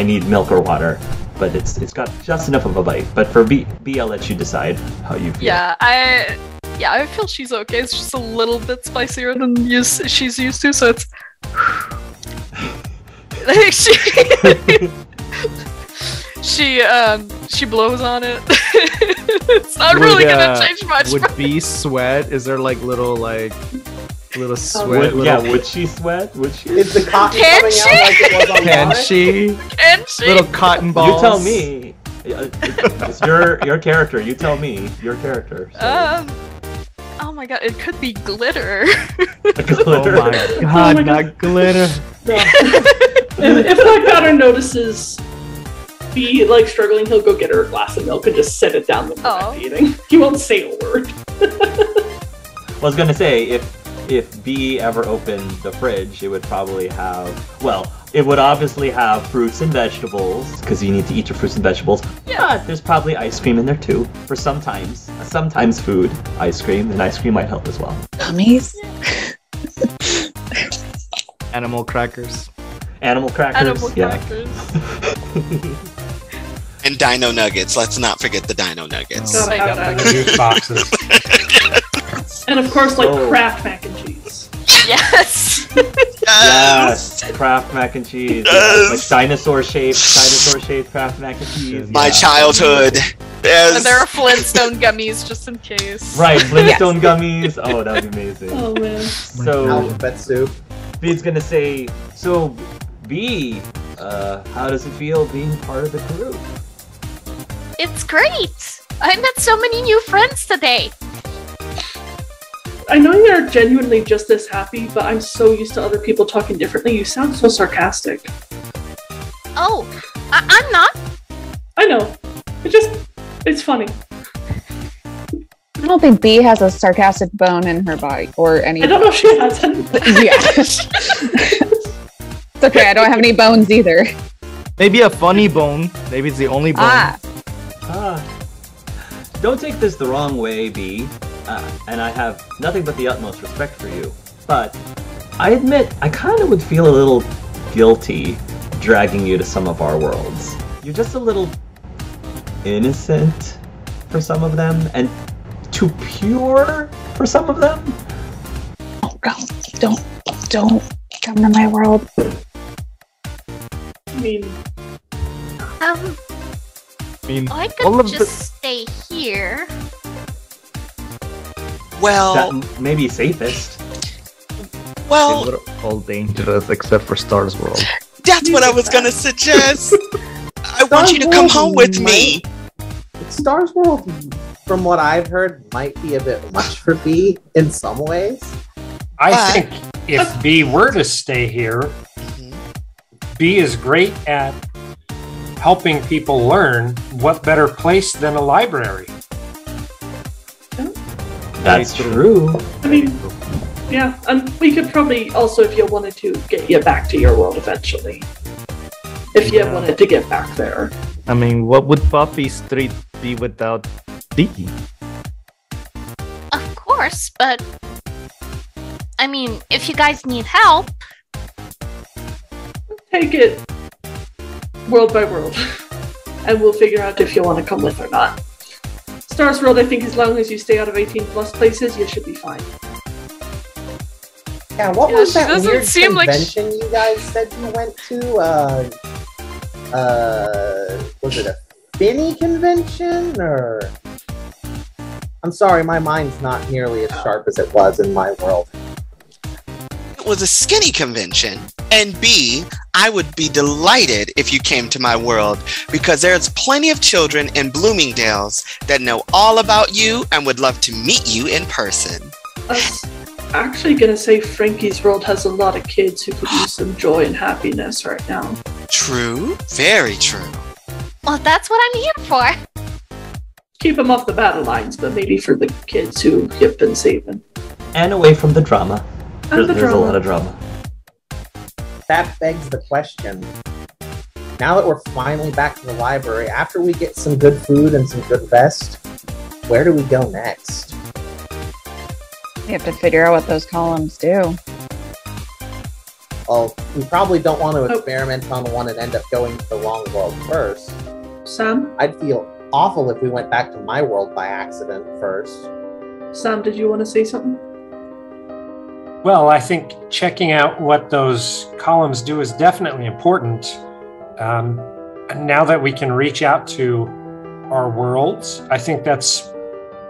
[SPEAKER 5] need milk or water. But it's got just enough of a bite. But for B, I'll let you decide how you feel.
[SPEAKER 7] Yeah, Yeah, I feel she's okay. It's just a little bit spicier than she's used to, so it's like she blows on it. It's not really gonna change much.
[SPEAKER 2] Would Bee sweat? Is there like little sweat?
[SPEAKER 5] Would she sweat? Would she?
[SPEAKER 4] Is the cotton
[SPEAKER 7] Can
[SPEAKER 4] coming
[SPEAKER 7] she?
[SPEAKER 4] out like it was on
[SPEAKER 2] Can
[SPEAKER 4] Sonic?
[SPEAKER 2] she?
[SPEAKER 7] Can she?
[SPEAKER 2] Little cotton balls.
[SPEAKER 5] You tell me. It's your character. You tell me your character. So.
[SPEAKER 7] Oh my god, it could be glitter.
[SPEAKER 5] Glitter.
[SPEAKER 2] Oh my god, not glitter.
[SPEAKER 3] If Black Powder notices Bee like struggling, he'll go get her a glass of milk and just set it down when we're eating. He won't say a word.
[SPEAKER 5] I was gonna say if Bee ever opened the fridge, it would probably have it would obviously have fruits and vegetables because you need to eat your fruits and vegetables. Yeah, but there's probably ice cream in there too for sometimes food, ice cream, and ice cream might help as well.
[SPEAKER 8] Gummies.
[SPEAKER 2] Animal crackers.
[SPEAKER 5] Animal crackers.
[SPEAKER 1] And dino nuggets. Let's not forget the dino nuggets.
[SPEAKER 3] Oh,
[SPEAKER 6] And the juice boxes.
[SPEAKER 3] And of course, like Kraft mac and cheese.
[SPEAKER 7] Yes.
[SPEAKER 5] Yes, Kraft mac and cheese.
[SPEAKER 1] Yes.
[SPEAKER 5] Like dinosaur shaped Kraft mac and cheese.
[SPEAKER 1] My childhood.
[SPEAKER 7] And there are Flintstone gummies just in case.
[SPEAKER 5] Right, Flintstone gummies. Oh, that would be amazing.
[SPEAKER 3] Oh man.
[SPEAKER 5] So
[SPEAKER 4] Alphabet soup.
[SPEAKER 5] Bee's gonna say, so Bee, how does it feel being part of the group?
[SPEAKER 9] It's great! I met so many new friends today.
[SPEAKER 3] I know you're genuinely just as happy, but I'm so used to other people talking differently. You sound so sarcastic.
[SPEAKER 9] Oh, I'm not.
[SPEAKER 3] I know. It's funny.
[SPEAKER 8] I don't think Bee has a sarcastic bone in her body or any.
[SPEAKER 3] I don't know if she has any.
[SPEAKER 8] Yeah. It's okay. I don't have any bones either.
[SPEAKER 2] Maybe a funny bone. Maybe it's the only bone.
[SPEAKER 5] Don't take this the wrong way, Bee. And I have nothing but the utmost respect for you. But I admit, I kind of would feel a little guilty dragging you to some of our worlds. You're just a little innocent for some of them, and too pure for some of them.
[SPEAKER 8] Don't come to my world.
[SPEAKER 3] I mean,
[SPEAKER 9] I could just stay here.
[SPEAKER 1] Well,
[SPEAKER 5] that may be safest.
[SPEAKER 1] Well,
[SPEAKER 2] they were all dangerous except for Star's World.
[SPEAKER 1] That's what I was gonna suggest. I want you to come home with me.
[SPEAKER 4] Star's World, from what I've heard, might be a bit much for Bee in some ways.
[SPEAKER 6] I think if Bee were to stay here, Bee is great at helping people learn. What better place than a library?
[SPEAKER 5] That's true.
[SPEAKER 3] I mean, yeah, and we could probably also, if you wanted to, get you back to your world eventually. If you wanted to get back there.
[SPEAKER 2] I mean, what would Poppy Street be without Bee?
[SPEAKER 9] Of course, but I mean, if you guys need help,
[SPEAKER 3] Take it world by world, and we'll figure out if you want to come with or not. Stars World, I think as long as you stay out of 18 plus places, you should be fine.
[SPEAKER 4] Yeah, what was
[SPEAKER 7] she
[SPEAKER 4] that
[SPEAKER 7] doesn't
[SPEAKER 4] weird
[SPEAKER 7] seem like
[SPEAKER 4] convention you guys said you went to? Was it a Finny convention or? I'm sorry, my mind's not nearly as sharp as it was in my world.
[SPEAKER 1] It was a skinny convention. And B, I would be delighted if you came to my world because there's plenty of children in Bloomingdale's that know all about you and would love to meet you in person.
[SPEAKER 3] I was actually going to say Frankie's world has a lot of kids who could use some joy and happiness right now.
[SPEAKER 1] True. Very true.
[SPEAKER 9] well, that's what I'm here for.
[SPEAKER 3] Keep them off the battle lines, but maybe for the kids who you've been saving.
[SPEAKER 5] And away from the drama. There's a lot of drama.
[SPEAKER 4] That begs the question. Now that we're finally back to the library, after we get some good food and some good rest, where do we go next?
[SPEAKER 8] You have to figure out what those columns do.
[SPEAKER 4] Well, we probably don't want to experiment on one and end up going to the wrong world first.
[SPEAKER 3] Sam?
[SPEAKER 4] I'd feel awful if we went back to my world by accident first.
[SPEAKER 3] Sam, did you want to say something?
[SPEAKER 6] Well, I think checking out what those columns do is definitely important. And now that we can reach out to our worlds, I think that's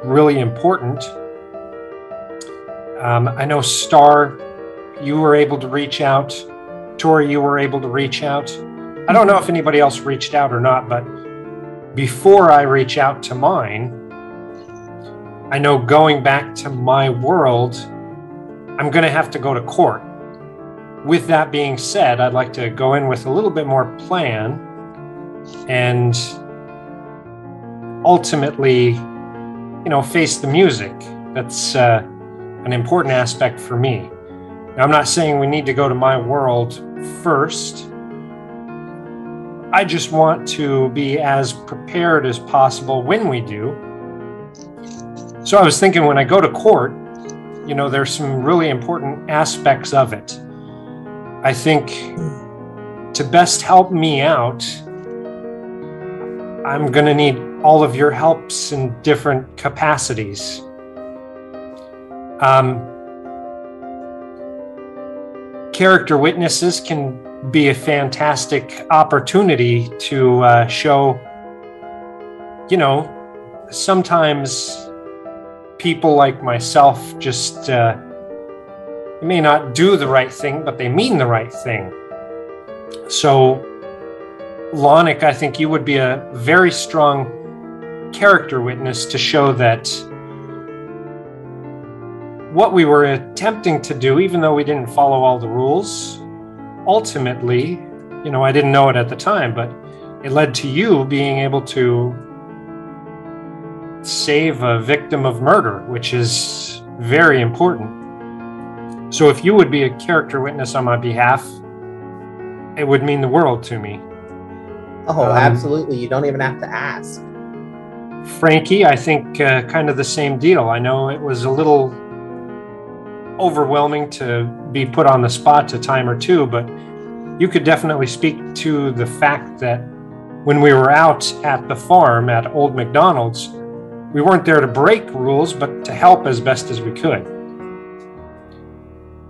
[SPEAKER 6] really important. I know Star, you were able to reach out. Tori, you were able to reach out. I don't know if anybody else reached out or not, but before I reach out to mine, I know going back to my world, I'm going to have to go to court. With that being said, I'd like to go in with a little bit more plan and ultimately, face the music. That's an important aspect for me. Now, I'm not saying we need to go to my world first. I just want to be as prepared as possible when we do. So I was thinking when I go to court, there's some really important aspects of it. I think to best help me out, I'm going to need all of your helps in different capacities. Character witnesses can be a fantastic opportunity to show, sometimes people like myself just may not do the right thing, but they mean the right thing. So, Lonic, I think you would be a very strong character witness to show that what we were attempting to do, even though we didn't follow all the rules, ultimately, I didn't know it at the time, but it led to you being able to save a victim of murder, which is very important. So if you would be a character witness on my behalf, it would mean the world to me.
[SPEAKER 4] Oh, absolutely. You don't even have to ask.
[SPEAKER 6] Frankie, I think kind of the same deal. I know it was a little overwhelming to be put on the spot a time or two, but you could definitely speak to the fact that when we were out at the farm at Old McDonald's, we weren't there to break rules, but to help as best as we could.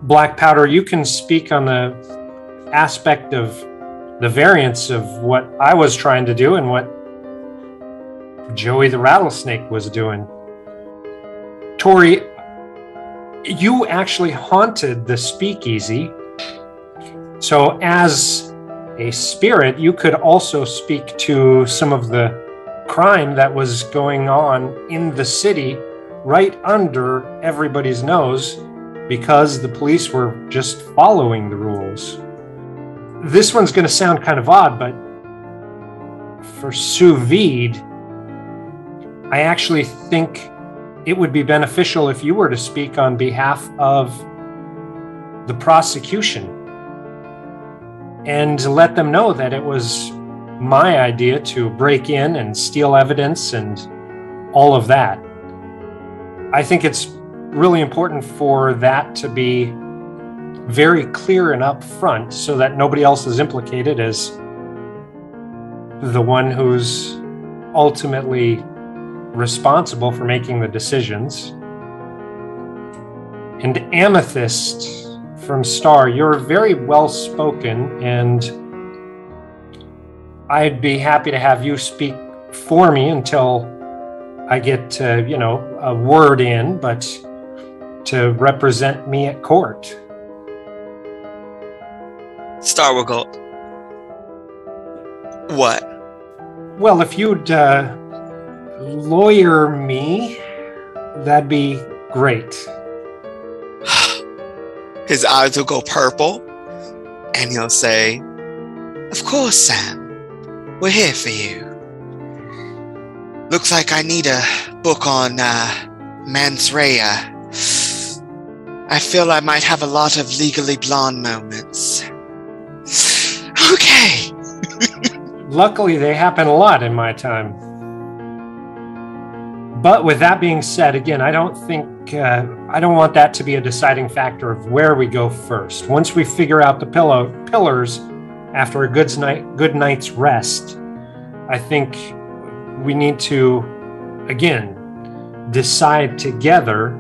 [SPEAKER 6] Black Powder, you can speak on the aspect of the variance of what I was trying to do and what Joey the Rattlesnake was doing. Tori, you actually haunted the speakeasy. So as a spirit, you could also speak to some of the crime that was going on in the city right under everybody's nose because the police were just following the rules. This one's going to sound kind of odd, but for sous vide, I actually think it would be beneficial if you were to speak on behalf of the prosecution and let them know that it was my idea to break in and steal evidence and all of that. I think it's really important for that to be very clear and upfront so that nobody else is implicated as the one who's ultimately responsible for making the decisions. And Amethyst from Star, you're very well spoken, and I'd be happy to have you speak for me until I get a word in, but to represent me at court.
[SPEAKER 1] Star will go, what?
[SPEAKER 6] Well, if you'd lawyer me, that'd be great.
[SPEAKER 1] His eyes will go purple, and he'll say, of course, Sam. We're here for you. Looks like I need a book on Mans Rea. I feel I might have a lot of Legally Blonde moments. Okay.
[SPEAKER 6] Luckily, they happen a lot in my time. But with that being said, again, I don't want that to be a deciding factor of where we go first. Once we figure out the pillars after a good night's rest, I think we need to, again, decide together.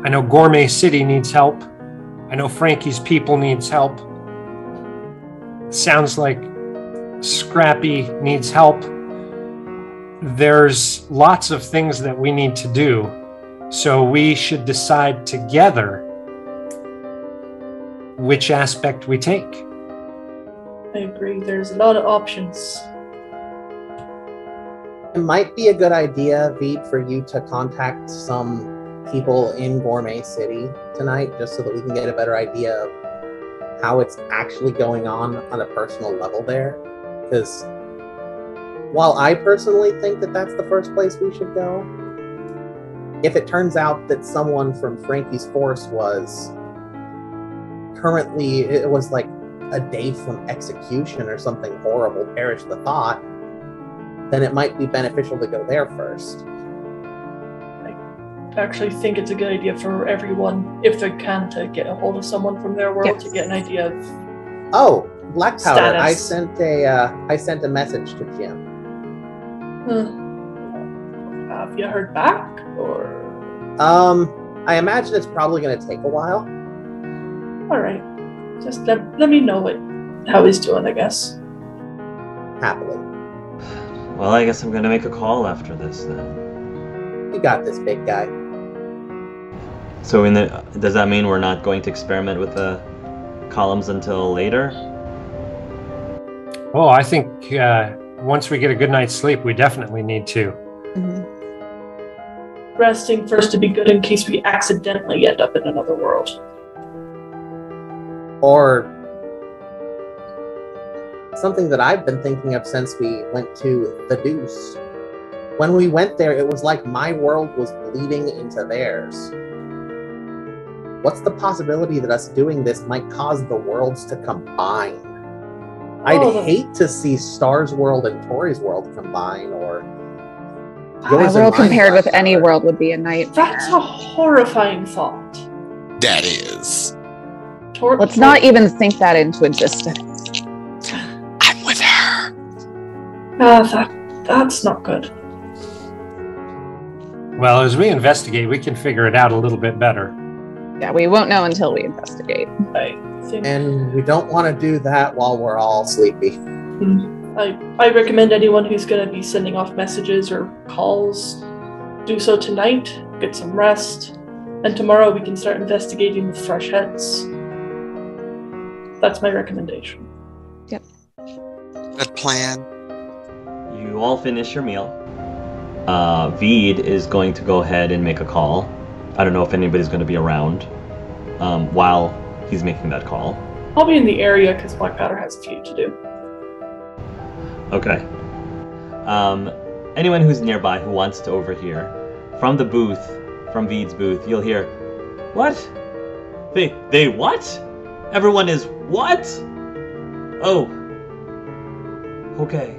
[SPEAKER 6] I know Gourmet City needs help. I know Frankie's people needs help. Sounds like Scrappy needs help. There's lots of things that we need to do, so we should decide together which aspect we take.
[SPEAKER 3] I agree. There's a lot of options.
[SPEAKER 4] It might be a good idea, Veed, for you to contact some people in Gourmet City tonight, just so that we can get a better idea of how it's actually going on a personal level there. Because while I personally think that that's the first place we should go, if it turns out that someone from Frankie's force was currently, it was like a day from execution or something horrible, perish the thought, then it might be beneficial to go there first.
[SPEAKER 3] I actually think it's a good idea for everyone, if they can, to get a hold of someone from their world to get an idea of.
[SPEAKER 4] Oh, Black Powder!
[SPEAKER 3] Status.
[SPEAKER 4] I sent a message to Jim.
[SPEAKER 3] Have you heard back, or?
[SPEAKER 4] I imagine it's probably going to take a while.
[SPEAKER 3] All right, just let me know how he's doing, I guess.
[SPEAKER 4] Happily.
[SPEAKER 5] Well, I guess I'm gonna make a call after this then.
[SPEAKER 4] You got this, big guy.
[SPEAKER 5] So does that mean we're not going to experiment with the columns until later?
[SPEAKER 6] Oh, I think once we get a good night's sleep, we definitely need to.
[SPEAKER 8] Mm-hmm.
[SPEAKER 3] Resting first to be good in case we accidentally end up in another world.
[SPEAKER 4] Or something that I've been thinking of since we went to the Deuce. When we went there, it was like my world was bleeding into theirs. What's the possibility that us doing this might cause the worlds to combine? I'd hate to see Star's world and Tori's world combine, or
[SPEAKER 8] My world compared with any world would be a nightmare.
[SPEAKER 3] That's a horrifying thought.
[SPEAKER 1] That is.
[SPEAKER 8] Let's not even think that into existence.
[SPEAKER 1] I'm with her.
[SPEAKER 3] That's not good.
[SPEAKER 6] Well, as we investigate, we can figure it out a little bit better.
[SPEAKER 8] Yeah, we won't know until we investigate.
[SPEAKER 4] And we don't want to do that while we're all sleepy.
[SPEAKER 3] I recommend anyone who's going to be sending off messages or calls do so tonight, get some rest, and tomorrow we can start investigating with fresh heads. That's my recommendation.
[SPEAKER 8] Yep.
[SPEAKER 1] Good plan.
[SPEAKER 5] You all finish your meal. Veed is going to go ahead and make a call. I don't know if anybody's going to be around while he's making that call.
[SPEAKER 3] I'll be in the area because Black Powder has a few to do.
[SPEAKER 5] Okay. Anyone who's nearby who wants to overhear, from the booth, from Veed's booth, you'll hear, "What? They what? Everyone is what? Oh. Okay.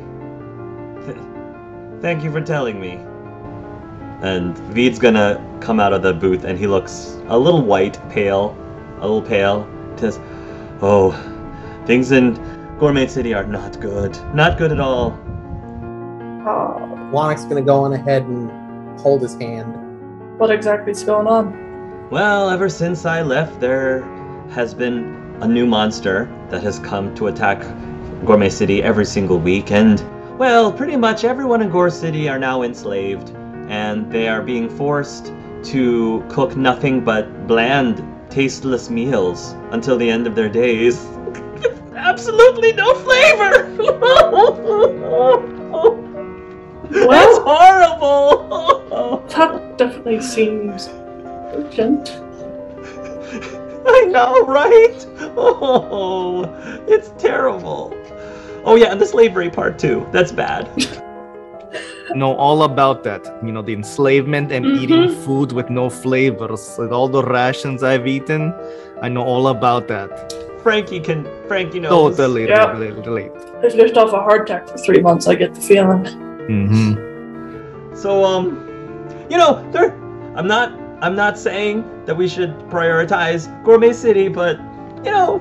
[SPEAKER 5] Thank you for telling me." And Veed's gonna come out of the booth and he looks a little white, pale, a little pale. Says, "Oh, things in Gourmet City are not good. Not good at all."
[SPEAKER 4] Wannick's gonna go on ahead and hold his hand.
[SPEAKER 3] What exactly is going on?
[SPEAKER 5] Well, ever since I left, there has been a new monster that has come to attack Gourmet City every single week, and, well, pretty much everyone in Gore City are now enslaved, and they are being forced to cook nothing but bland, tasteless meals until the end of their days. Absolutely no flavor! That's horrible!
[SPEAKER 3] That definitely seems urgent.
[SPEAKER 5] I know, right? Oh, it's terrible. Oh yeah, and the slavery part too. That's bad.
[SPEAKER 2] Know all about that. You know, the enslavement and eating food with no flavors. With all the rations I've eaten, I know all about that.
[SPEAKER 5] Frankie knows.
[SPEAKER 2] Totally relate.
[SPEAKER 3] I've lived off a hardtack for 3 months, I get the feeling.
[SPEAKER 5] So, you know, I'm not saying that we should prioritize Gourmet City, but, you know,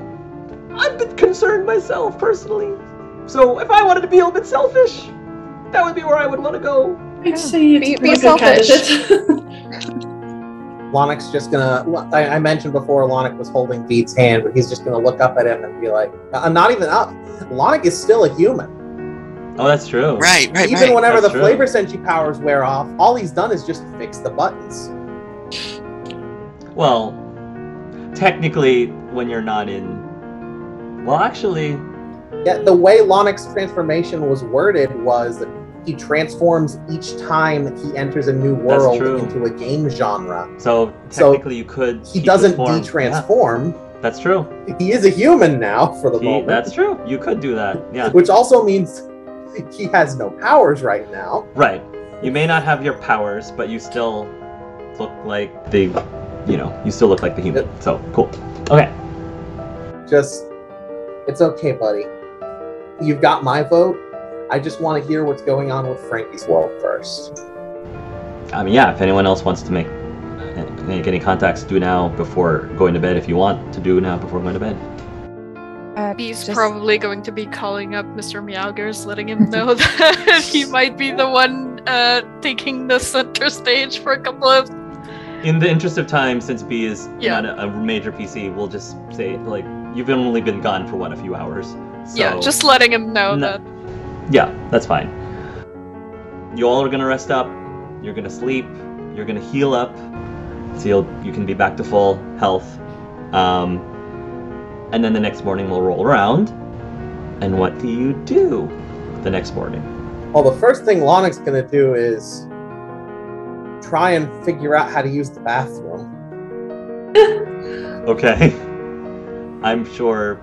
[SPEAKER 5] I'm a bit concerned myself, personally. So, if I wanted to be a little bit selfish, that would be where I would want to go.
[SPEAKER 3] I'd say it's
[SPEAKER 8] Be
[SPEAKER 3] a good
[SPEAKER 8] selfish.
[SPEAKER 3] candidate.
[SPEAKER 4] Lonix just gonna. I mentioned before Lonix was holding Beat's hand, but he's just gonna look up at him and be like, "Not even up. Lonix is still a human.
[SPEAKER 5] Oh, that's true.
[SPEAKER 1] Right.
[SPEAKER 4] Even whenever
[SPEAKER 5] That's
[SPEAKER 4] the
[SPEAKER 5] true.
[SPEAKER 4] flavor senshi powers wear off, all he's done is just fix the buttons."
[SPEAKER 5] Well, technically, when you're not in... Well, actually...
[SPEAKER 4] Yeah, the way Lonix's transformation was worded was that he transforms each time he enters a new world
[SPEAKER 5] true.
[SPEAKER 4] into a game genre.
[SPEAKER 5] So, technically, you could...
[SPEAKER 4] He
[SPEAKER 5] keep
[SPEAKER 4] doesn't
[SPEAKER 5] the form.
[SPEAKER 4] de-transform.
[SPEAKER 5] Yeah, that's true.
[SPEAKER 4] He is a human now for the moment.
[SPEAKER 5] That's true. You could do that, yeah.
[SPEAKER 4] Which also means he has no powers right now.
[SPEAKER 5] Right. You may not have your powers, but you still look like the... you still look like the human. So, cool. Okay.
[SPEAKER 4] It's okay, buddy. You've got my vote. I just want to hear what's going on with Frankie's world first.
[SPEAKER 5] I mean, yeah, if anyone else wants to make any contacts, do now before going to bed. If you want to do now before going to bed.
[SPEAKER 7] He's probably going to be calling up Mr. Meowgers, letting him know that he might be the one taking the center stage for a couple of...
[SPEAKER 5] In the interest of time, since B is
[SPEAKER 7] Yeah.
[SPEAKER 5] not a major PC, we'll just say, like, you've only been gone for, a few hours. So,
[SPEAKER 7] Yeah, just letting him know that...
[SPEAKER 5] Yeah, that's fine. You all are gonna rest up, you're gonna sleep, you're gonna heal up, so you can be back to full health. And then the next morning we'll roll around, and what do you do the next morning?
[SPEAKER 4] Well, the first thing Lonix gonna do is try and figure out how to use the bathroom.
[SPEAKER 5] Okay. I'm sure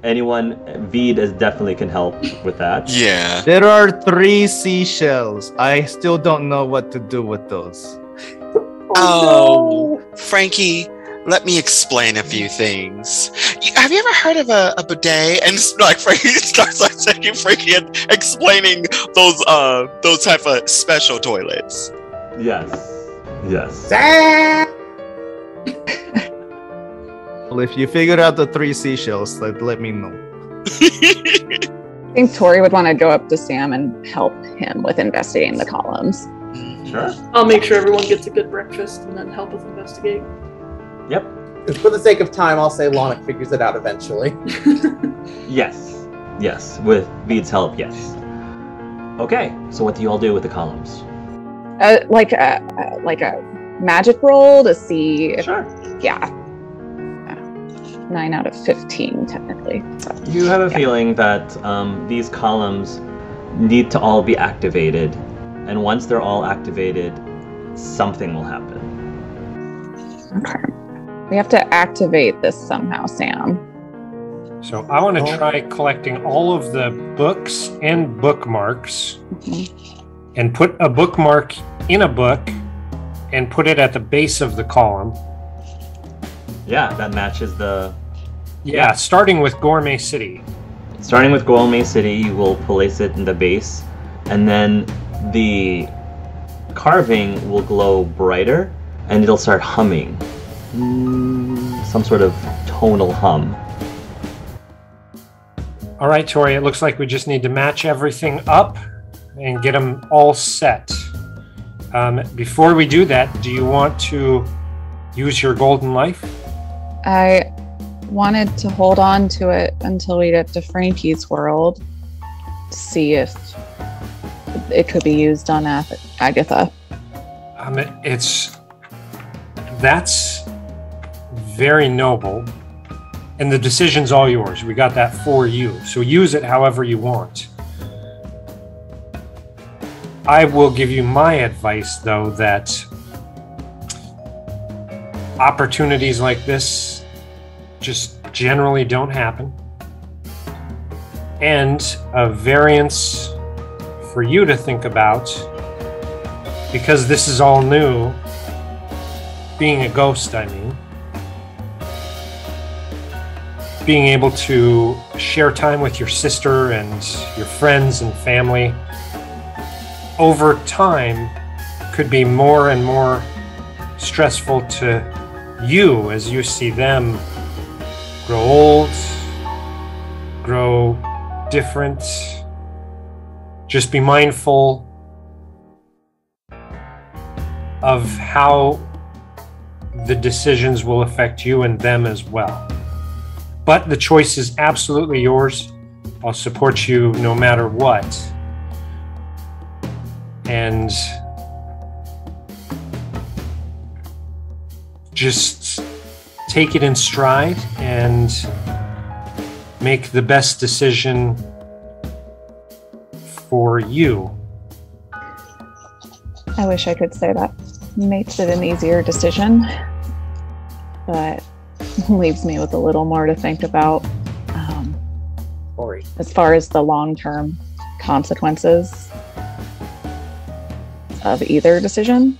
[SPEAKER 5] anyone, Veed is definitely can help with that.
[SPEAKER 1] Yeah.
[SPEAKER 2] There are 3 seashells. I still don't know what to do with those.
[SPEAKER 1] Oh, Frankie, let me explain a few things. Have you ever heard of a bidet? And like Frankie starts like taking Frankie and explaining those type of special toilets.
[SPEAKER 5] Yes.
[SPEAKER 2] Well, if you figure out the 3 seashells, let me know.
[SPEAKER 8] I think Tori would want to go up to Sam and help him with investigating the columns.
[SPEAKER 5] Sure.
[SPEAKER 3] I'll make sure everyone gets a good breakfast and then help us investigate.
[SPEAKER 5] Yep.
[SPEAKER 4] For the sake of time, I'll say Lonix figures it out eventually.
[SPEAKER 5] Yes. With Veed's help, yes. Okay, so what do you all do with the columns?
[SPEAKER 8] Like a magic roll to see if...
[SPEAKER 5] Sure.
[SPEAKER 8] Yeah. 9 out of 15, technically. So,
[SPEAKER 5] You have a feeling that these columns need to all be activated, and once they're all activated, something will happen.
[SPEAKER 8] Okay. We have to activate this somehow, Sam.
[SPEAKER 6] So I want to try collecting all of the books and bookmarks and put a bookmark in a book and put it at the base of the column.
[SPEAKER 5] Yeah, that matches the...
[SPEAKER 6] Yeah, starting with Gourmet City.
[SPEAKER 5] Starting with Gourmet City, you will place it in the base, and then the carving will glow brighter, and it'll start humming. Some sort of tonal hum.
[SPEAKER 6] All right, Tori, it looks like we just need to match everything up and get them all set. Before we do that, do you want to use your golden life?
[SPEAKER 8] I wanted to hold on to it until we get to Frankie's world to see if it could be used on Agatha.
[SPEAKER 6] That's very noble, and the decision's all yours. We got that for you, so use it however you want. I will give you my advice, though, that opportunities like this just generally don't happen, and a variance for you to think about, because this is all new, being a ghost, I mean, being able to share time with your sister and your friends and family over time could be more and more stressful to you as you see them grow old, grow different. Just be mindful of how the decisions will affect you and them as well. But the choice is absolutely yours. I'll support you no matter what. And just take it in stride and make the best decision for you.
[SPEAKER 8] I wish I could say that makes it an easier decision, but leaves me with a little more to think about as far as the long-term consequences of either decision.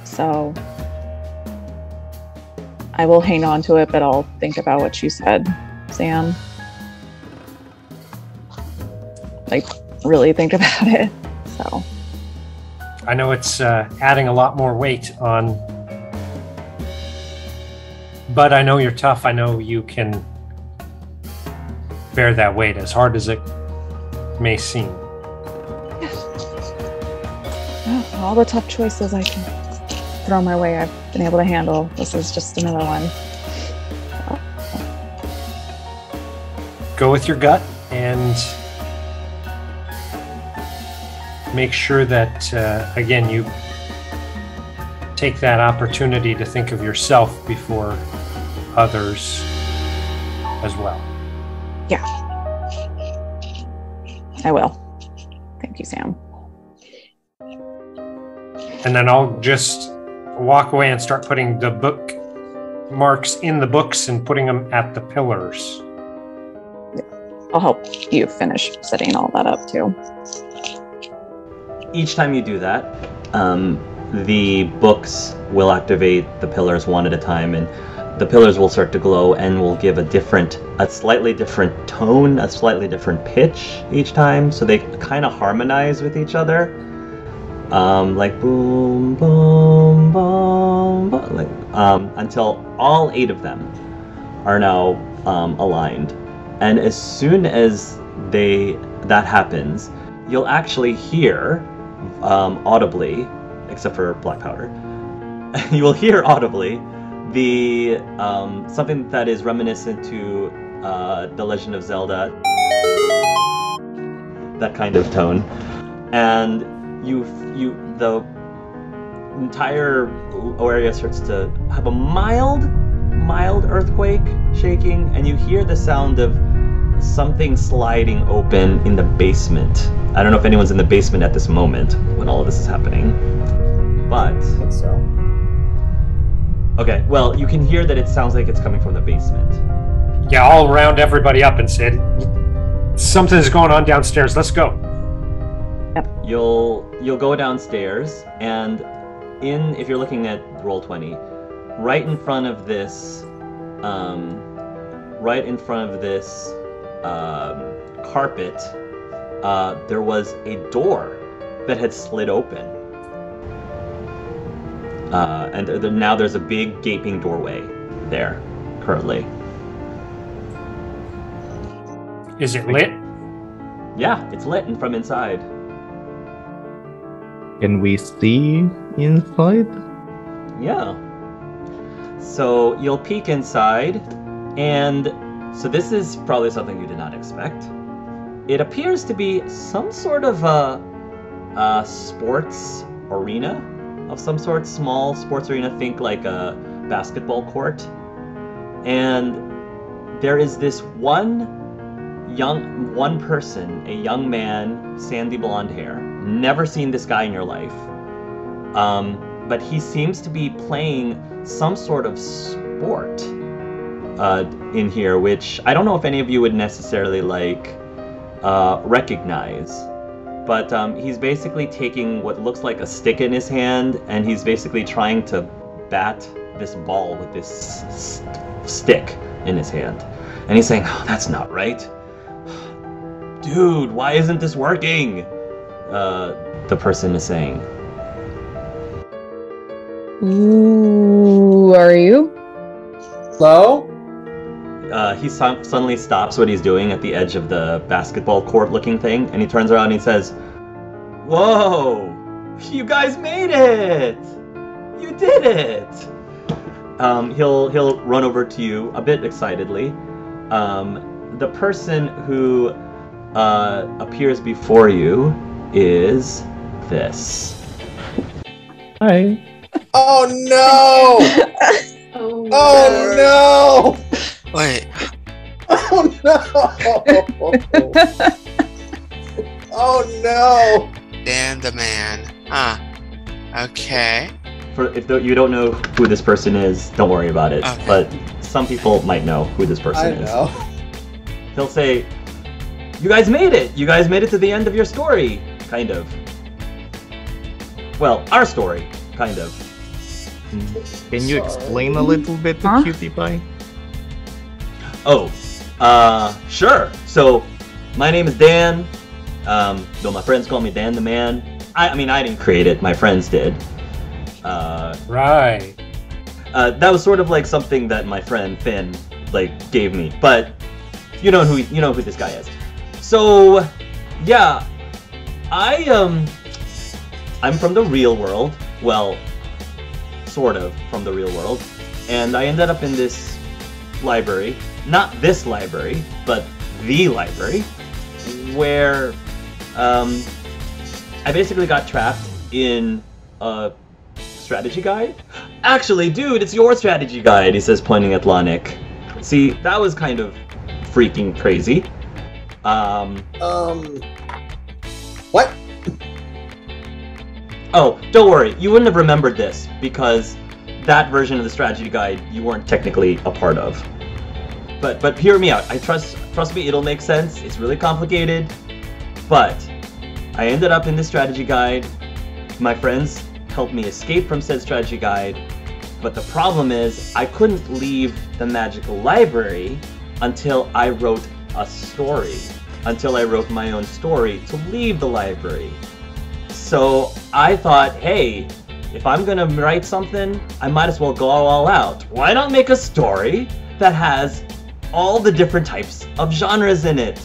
[SPEAKER 8] So I will hang on to it, but I'll think about what you said, Sam. Like, really think about it. So
[SPEAKER 6] I know it's adding a lot more weight on, but I know you're tough. I know you can bear that weight, as hard as it may seem.
[SPEAKER 8] Yeah, all the tough choices I can throw my way, I've been able to handle. This is just another one.
[SPEAKER 6] Go with your gut and make sure that, again, you take that opportunity to think of yourself before others as well.
[SPEAKER 8] Yeah, I will. Thank you, Sam.
[SPEAKER 6] And then I'll just walk away and start putting the bookmarks in the books and putting them at the pillars.
[SPEAKER 8] I'll help you finish setting all that up too.
[SPEAKER 5] Each time you do that, the books will activate the pillars one at a time, and the pillars will start to glow and will give a slightly different tone, a slightly different pitch each time, so they kind of harmonize with each other. Like boom, boom, boom, boom, like, until all 8 of them are now aligned. And as soon as that happens, you'll actually hear audibly, except for black powder, you will hear audibly the something that is reminiscent to The Legend of Zelda, that kind of tone, and the entire area starts to have a mild earthquake shaking, and you hear the sound of something sliding open in the basement. I don't know if anyone's in the basement at this moment when all of this is happening, but
[SPEAKER 4] I think so.
[SPEAKER 5] Okay, well, you can hear that it sounds like it's coming from the basement.
[SPEAKER 6] Yeah, I'll round everybody up and say, something's going on downstairs, let's go.
[SPEAKER 5] You'll go downstairs, and if you're looking at Roll20, right in front of this carpet, there was a door that had slid open. And now there's a big gaping doorway there, currently.
[SPEAKER 6] Is it lit?
[SPEAKER 5] Yeah, it's lit from inside.
[SPEAKER 2] Can we see inside?
[SPEAKER 5] Yeah. So you'll peek inside, and so this is probably something you did not expect. It appears to be some sort of a sports arena of some sort, small sports arena, think like a basketball court. And there is this one person, a young man, sandy blonde hair. Never seen this guy in your life. But he seems to be playing some sort of sport in here, which I don't know if any of you would necessarily recognize. But he's basically taking what looks like a stick in his hand, and he's basically trying to bat this ball with this stick in his hand. And he's saying, "Oh, that's not right. Dude, why isn't this working?" The person is saying.
[SPEAKER 8] Who are you?
[SPEAKER 4] Hello?
[SPEAKER 5] He suddenly stops what he's doing at the edge of the basketball court looking thing, and he turns around and he says, "Whoa, You guys made it! You did it! He'll run over to you a bit excitedly. The person who appears before you is this.
[SPEAKER 2] Hi.
[SPEAKER 4] Oh no! Oh no!
[SPEAKER 1] Wait.
[SPEAKER 4] Oh no! Oh no!
[SPEAKER 1] Dan the man. Huh. Okay.
[SPEAKER 5] If you don't know who this person is, don't worry about it.
[SPEAKER 1] Okay.
[SPEAKER 5] But some people might know who this person is.
[SPEAKER 4] I know.
[SPEAKER 5] He'll say, "You guys made it! You guys made it to the end of your story!" Kind of. Well, our story. Kind of.
[SPEAKER 2] Can you explain a little bit to Cutie Pie?
[SPEAKER 5] Oh, sure. So, my name is Dan. Though my friends call me Dan the Man. I mean, I didn't create it. My friends did.
[SPEAKER 6] Right.
[SPEAKER 5] That was sort of like something that my friend Finn gave me. But you know who this guy is. So, yeah, I'm from the real world. Well, sort of from the real world, and I ended up in this library. Not this library, but the library, where I basically got trapped in a strategy guide. Actually, dude, it's your strategy guide, he says, pointing at Lanik. See, that was kind of freaking crazy.
[SPEAKER 4] What?
[SPEAKER 5] Oh, don't worry, you wouldn't have remembered this, because that version of the strategy guide you weren't technically a part of. But hear me out. I trust me, it'll make sense. It's really complicated. But I ended up in this strategy guide. My friends helped me escape from said strategy guide. But the problem is, I couldn't leave the magical library until I wrote a story. Until I wrote my own story to leave the library. So I thought, hey, if I'm gonna write something, I might as well go all out. Why not make a story that has all the different types of genres in it?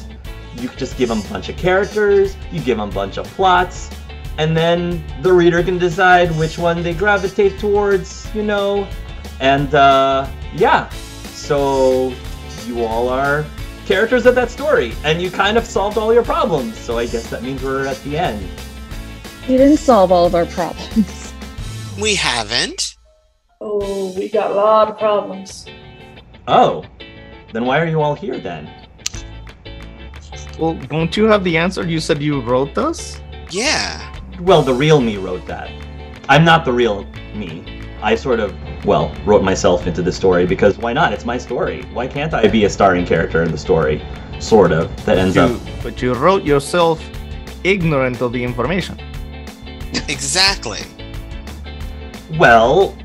[SPEAKER 5] You just give them a bunch of characters, you give them a bunch of plots, and then the reader can decide which one they gravitate towards, you know? And, yeah. So, you all are characters of that story, and you kind of solved all your problems, so I guess that means we're at the end.
[SPEAKER 8] We didn't solve all of our problems.
[SPEAKER 1] We haven't.
[SPEAKER 3] Oh, we got a lot of problems.
[SPEAKER 5] Oh, then why are you all here then?
[SPEAKER 2] Well, don't you have the answer? You said you wrote us?
[SPEAKER 1] Yeah.
[SPEAKER 5] Well, the real me wrote that. I'm not the real me. I sort of, well, wrote myself into the story because why not? It's my story. Why can't I be a starring character in the story? Sort of, that ends up...
[SPEAKER 2] But you wrote yourself ignorant of the information.
[SPEAKER 1] Exactly.
[SPEAKER 5] Well,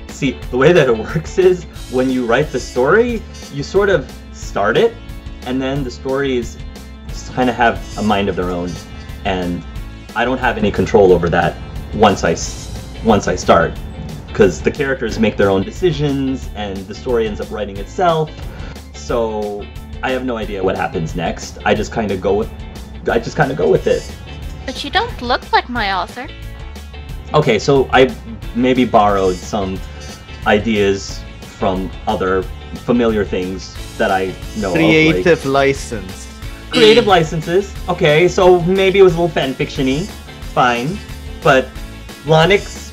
[SPEAKER 5] see, the way that it works is when you write the story, you sort of start it, and then the stories kind of have a mind of their own, and I don't have any control over that once I start, because the characters make their own decisions, and the story ends up writing itself. So I have no idea what happens next. I just kind of go with it.
[SPEAKER 9] But you don't look like my author.
[SPEAKER 5] Okay, so I maybe borrowed some ideas from other familiar things that I know
[SPEAKER 2] Creative
[SPEAKER 5] of.
[SPEAKER 2] license.
[SPEAKER 5] Creative licenses. Okay, so maybe it was a little fan fiction-y. Fine. But Lanik's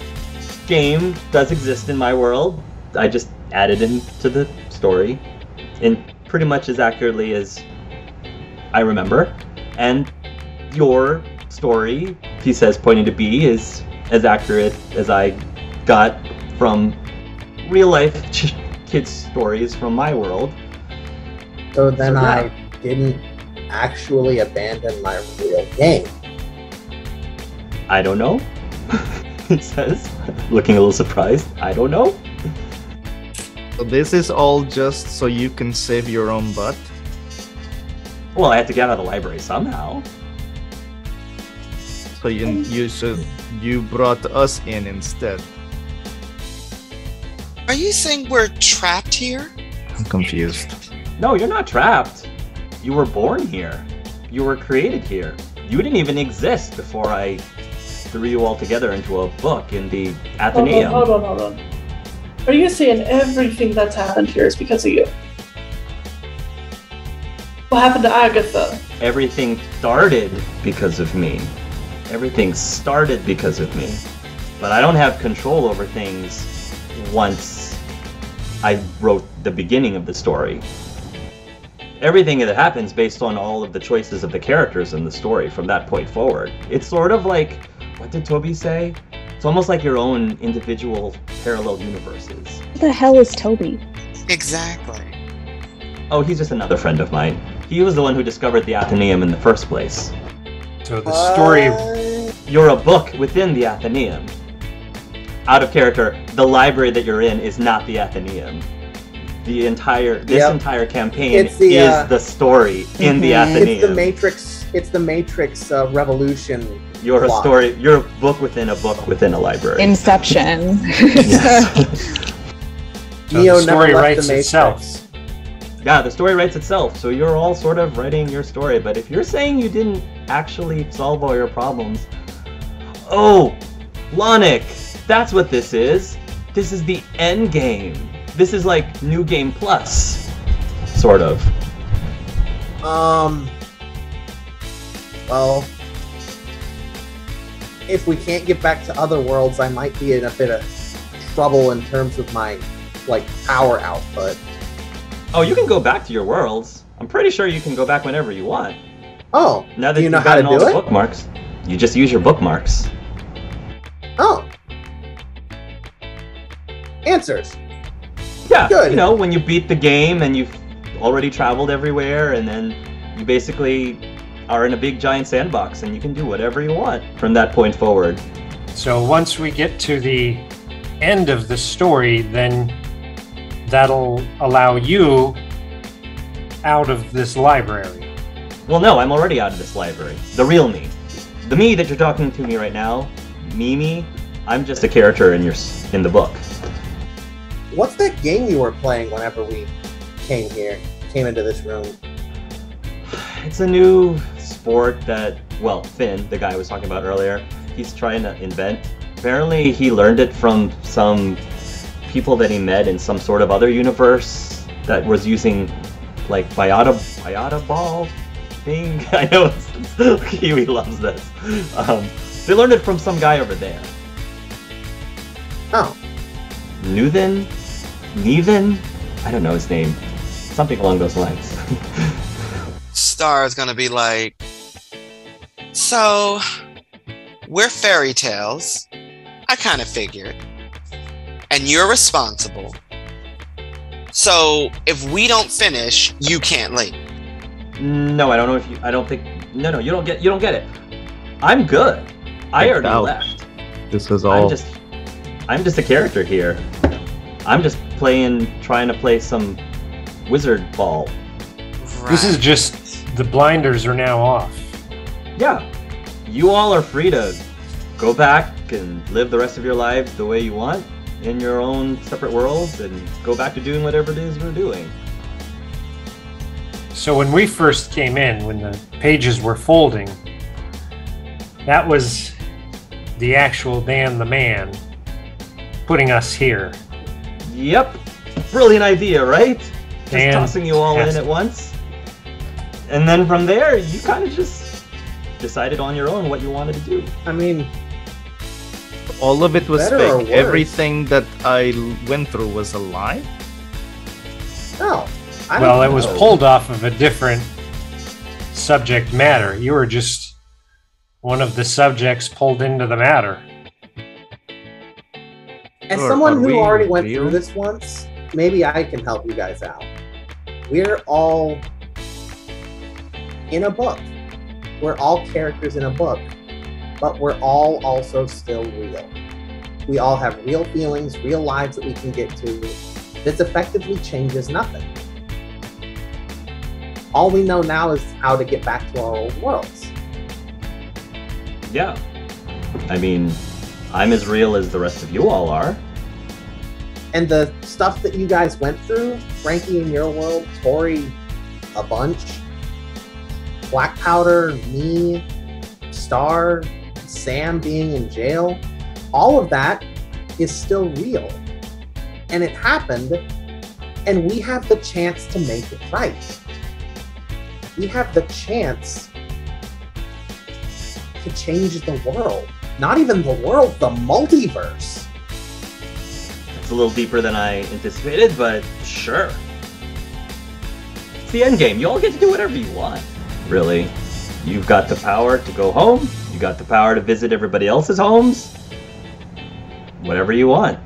[SPEAKER 5] game does exist in my world. I just added him to the story in pretty much as accurately as I remember. And your story, he says, pointing to B, is as accurate as I got from real-life kids' stories from my world.
[SPEAKER 4] So then I didn't actually abandon my real game.
[SPEAKER 5] I don't know, he says, looking a little surprised. I don't know.
[SPEAKER 2] So this is all just so you can save your own butt?
[SPEAKER 5] Well, I had to get out of the library somehow.
[SPEAKER 2] So you brought us in instead.
[SPEAKER 1] Are you saying we're trapped here?
[SPEAKER 2] I'm confused.
[SPEAKER 5] No, you're not trapped. You were born here. You were created here. You didn't even exist before I threw you all together into a book in the Athenaeum.
[SPEAKER 3] Hold on. Are you saying everything that's happened here is because of you? What happened to Agatha?
[SPEAKER 5] Everything started because of me. Everything started because of me. But I don't have control over things once I wrote the beginning of the story. Everything that happens based on all of the choices of the characters in the story from that point forward. It's sort of like, what did Toby say? It's almost like your own individual parallel universes.
[SPEAKER 8] What the hell is Toby?
[SPEAKER 1] Exactly.
[SPEAKER 5] Oh, he's just another friend of mine. He was the one who discovered the Athenaeum in the first place.
[SPEAKER 6] So the story...
[SPEAKER 5] You're a book within the Athenaeum. Out of character, the library that you're in is not the Athenaeum. This entire campaign is the story in the Athenaeum.
[SPEAKER 4] It's the Matrix Revolution.
[SPEAKER 5] You're a story. You're a book within a library.
[SPEAKER 8] Inception.
[SPEAKER 6] Yes. So the story writes itself.
[SPEAKER 5] Yeah, the story writes itself. So you're all sort of writing your story. But if you're saying you didn't actually solve all your problems, oh, Lonic, that's what this is. This is the end game. This is like New Game Plus, sort of.
[SPEAKER 4] Well, if we can't get back to other worlds, I might be in a bit of trouble in terms of my, power output.
[SPEAKER 5] Oh, you can go back to your worlds. I'm pretty sure you can go back whenever you want.
[SPEAKER 4] Oh,
[SPEAKER 5] now that
[SPEAKER 4] do you know
[SPEAKER 5] you've
[SPEAKER 4] how to
[SPEAKER 5] gotten all
[SPEAKER 4] do
[SPEAKER 5] the
[SPEAKER 4] it?
[SPEAKER 5] bookmarks, you just use your bookmarks.
[SPEAKER 4] Oh. Answers.
[SPEAKER 5] Yeah,
[SPEAKER 4] Good.
[SPEAKER 5] When you beat the game and you've already traveled everywhere, and then you basically are in a big giant sandbox and you can do whatever you want from that point forward.
[SPEAKER 6] So once we get to the end of the story, then that'll allow you out of this library.
[SPEAKER 5] Well, no, I'm already out of this library. The real me. The me that you're talking to me right now, Mimi, I'm just a character in the book.
[SPEAKER 4] What's that game you were playing whenever we came into this room?
[SPEAKER 5] It's a new sport that, Finn, the guy I was talking about earlier, he's trying to invent. Apparently he learned it from some people that he met in some sort of other universe that was using, biota ball thing. I know Kiwi loves this. They learned it from some guy over there.
[SPEAKER 4] Oh.
[SPEAKER 5] Neven? I don't know his name. Something along those lines.
[SPEAKER 1] Star is gonna be like, so we're fairy tales. I kind of figured. And you're responsible. So if we don't finish, you can't leave.
[SPEAKER 5] No, I don't know if you. I don't think. No, you don't get it. I'm good. I already left.
[SPEAKER 2] This is all.
[SPEAKER 5] I'm just a character here. I'm just trying to play some wizard ball.
[SPEAKER 1] Right.
[SPEAKER 6] This is just the blinders are now off.
[SPEAKER 5] Yeah, you all are free to go back and live the rest of your lives the way you want in your own separate worlds and go back to doing whatever it is you're doing.
[SPEAKER 6] So when we first came in, when the pages were folding, that was the actual Dan the Man putting us here.
[SPEAKER 5] Yep. Brilliant idea, right?
[SPEAKER 6] Dan
[SPEAKER 5] just tossing you all in at once. And then from there, you kind of just decided on your own what you wanted to do.
[SPEAKER 4] I mean,
[SPEAKER 2] all of it was
[SPEAKER 4] better or
[SPEAKER 2] fake.
[SPEAKER 4] worse?
[SPEAKER 2] Everything that I went through was a lie?
[SPEAKER 4] No.
[SPEAKER 6] Well, it was pulled off of a different subject matter. You were just one of the subjects pulled into the matter.
[SPEAKER 4] As
[SPEAKER 2] Sure,
[SPEAKER 4] someone
[SPEAKER 2] are
[SPEAKER 4] who
[SPEAKER 2] we
[SPEAKER 4] already went
[SPEAKER 2] real?
[SPEAKER 4] through this once, maybe I can help you guys out. We're all in a book. We're all characters in a book, but we're all also still real. We all have real feelings, real lives that we can get to. This effectively changes nothing. All we know now is how to get back to our old worlds.
[SPEAKER 5] Yeah. I mean, I'm as real as the rest of you all are.
[SPEAKER 4] And the stuff that you guys went through, Frankie in your world, Tori a bunch, Black Powder, me, Star, Sam being in jail, all of that is still real. And it happened, and we have the chance to make it right. We have the chance to change the world. Not even the world, the multiverse.
[SPEAKER 5] It's a little deeper than I anticipated, but sure. It's the end game. You all get to do whatever you want, really. You've got the power to go home. You got the power to visit everybody else's homes. Whatever you want.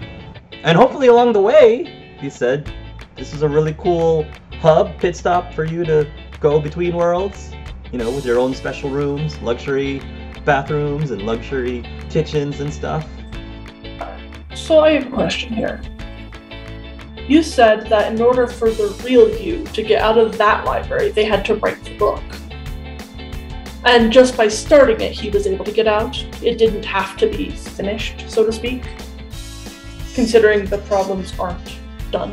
[SPEAKER 5] And hopefully along the way, he said, this is a really cool hub, pit stop for you to go between worlds. You know, with your own special rooms, luxury bathrooms, and luxury kitchens and stuff.
[SPEAKER 3] So I have a question here. You said that in order for the real you to get out of that library, they had to write the book. And just by starting it, he was able to get out. It didn't have to be finished, so to speak, considering the problems aren't done.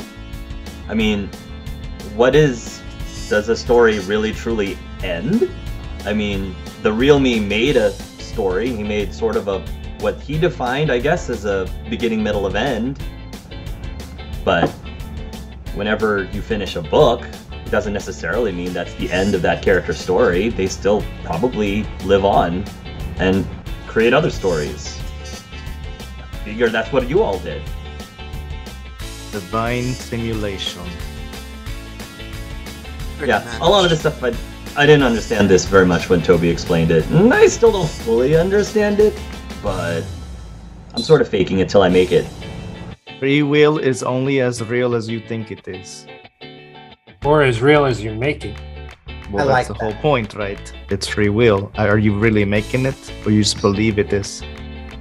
[SPEAKER 5] I mean, does a story really truly end? I mean, the real me made a story. He made sort of what he defined, I guess, as a beginning, middle, of end. But whenever you finish a book, it doesn't necessarily mean that's the end of that character's story. They still probably live on and create other stories. I figure that's what you all did.
[SPEAKER 2] Divine simulation.
[SPEAKER 5] Yeah, a lot of this stuff I didn't understand this very much when Toby explained it, and I still don't fully understand it, but I'm sort of faking it till I make it.
[SPEAKER 2] Free will is only as real as you think it is.
[SPEAKER 6] Or as real as you make it.
[SPEAKER 2] Well, that's the whole point, right? It's free will. Are you really making it, or you just believe it is?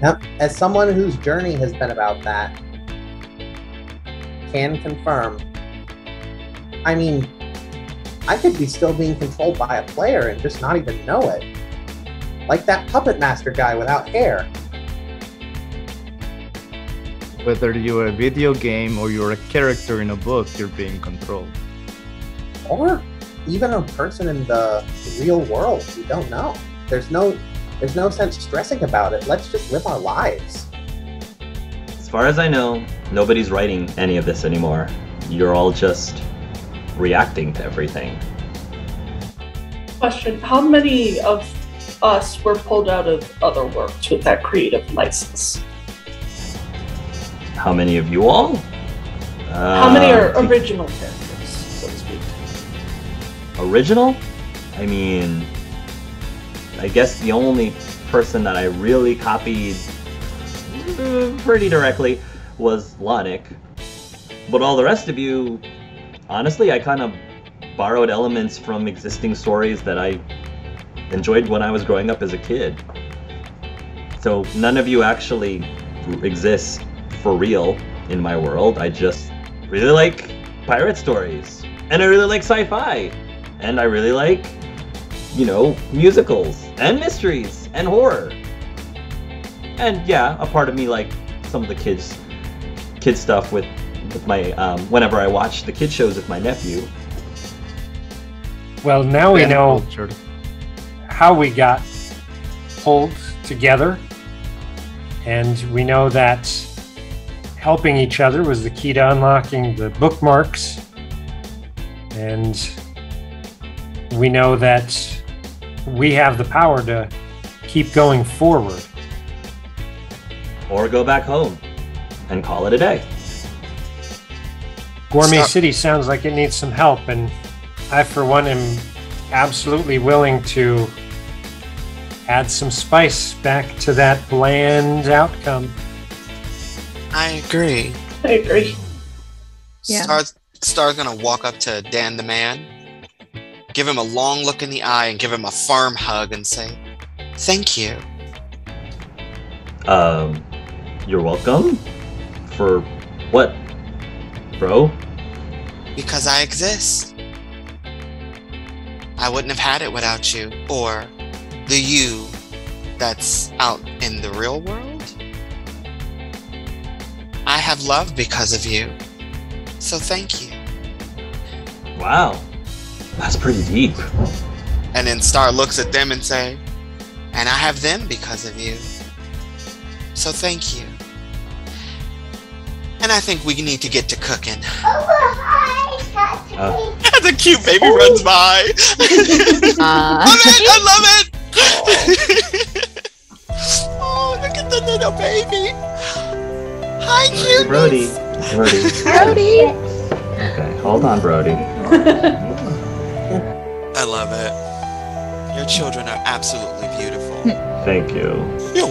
[SPEAKER 4] Yep. As someone whose journey has been about that, can confirm. I mean, I could be still being controlled by a player and just not even know it. Like that puppet master guy without hair.
[SPEAKER 2] Whether you're a video game or you're a character in a book, you're being controlled.
[SPEAKER 4] Or even a person in the real world, we don't know. There's no sense stressing about it. Let's just live our lives.
[SPEAKER 5] As far as I know, nobody's writing any of this anymore. You're all just reacting to everything.
[SPEAKER 3] Question, how many of us were pulled out of other works with that creative license?
[SPEAKER 5] How many of you all?
[SPEAKER 3] How many are original characters, so to speak?
[SPEAKER 5] Original? I mean, I guess the only person that I really copied pretty directly was Lonic. But all the rest of you, honestly, I kind of borrowed elements from existing stories that I enjoyed when I was growing up as a kid. So none of you actually exist for real in my world. I just really like pirate stories. And I really like sci-fi. And I really like, you know, musicals and mysteries and horror. And yeah, a part of me like some of the kids stuff with my whenever I watch the kid shows with my nephew.
[SPEAKER 6] Well, now we know how we got pulled together, and we know that helping each other was the key to unlocking the bookmarks, and we know that we have the power to keep going forward.
[SPEAKER 5] Or go back home and call it a day.
[SPEAKER 6] Gourmet City sounds like it needs some help, and I, for one, am absolutely willing to add some spice back to that bland outcome.
[SPEAKER 1] I agree.
[SPEAKER 3] I agree.
[SPEAKER 8] Yeah.
[SPEAKER 1] Star's gonna walk up to Dan the man, give him a long look in the eye, and give him a firm hug and say, "Thank you."
[SPEAKER 5] You're welcome? For what, bro?
[SPEAKER 1] Because I exist. I wouldn't have had it without you, or the you that's out in the real world. I have love because of you, so thank you.
[SPEAKER 5] Wow, that's pretty deep.
[SPEAKER 1] And then Star looks at them and say, And I have them because of you. So thank you. And I think we need to get to cooking. The cute baby runs by. I love it! Oh, look at the little baby. Hi, cute.
[SPEAKER 5] Brody. Okay, hold on, Brody.
[SPEAKER 1] I love it. Your children are absolutely beautiful.
[SPEAKER 5] Thank you.
[SPEAKER 1] You're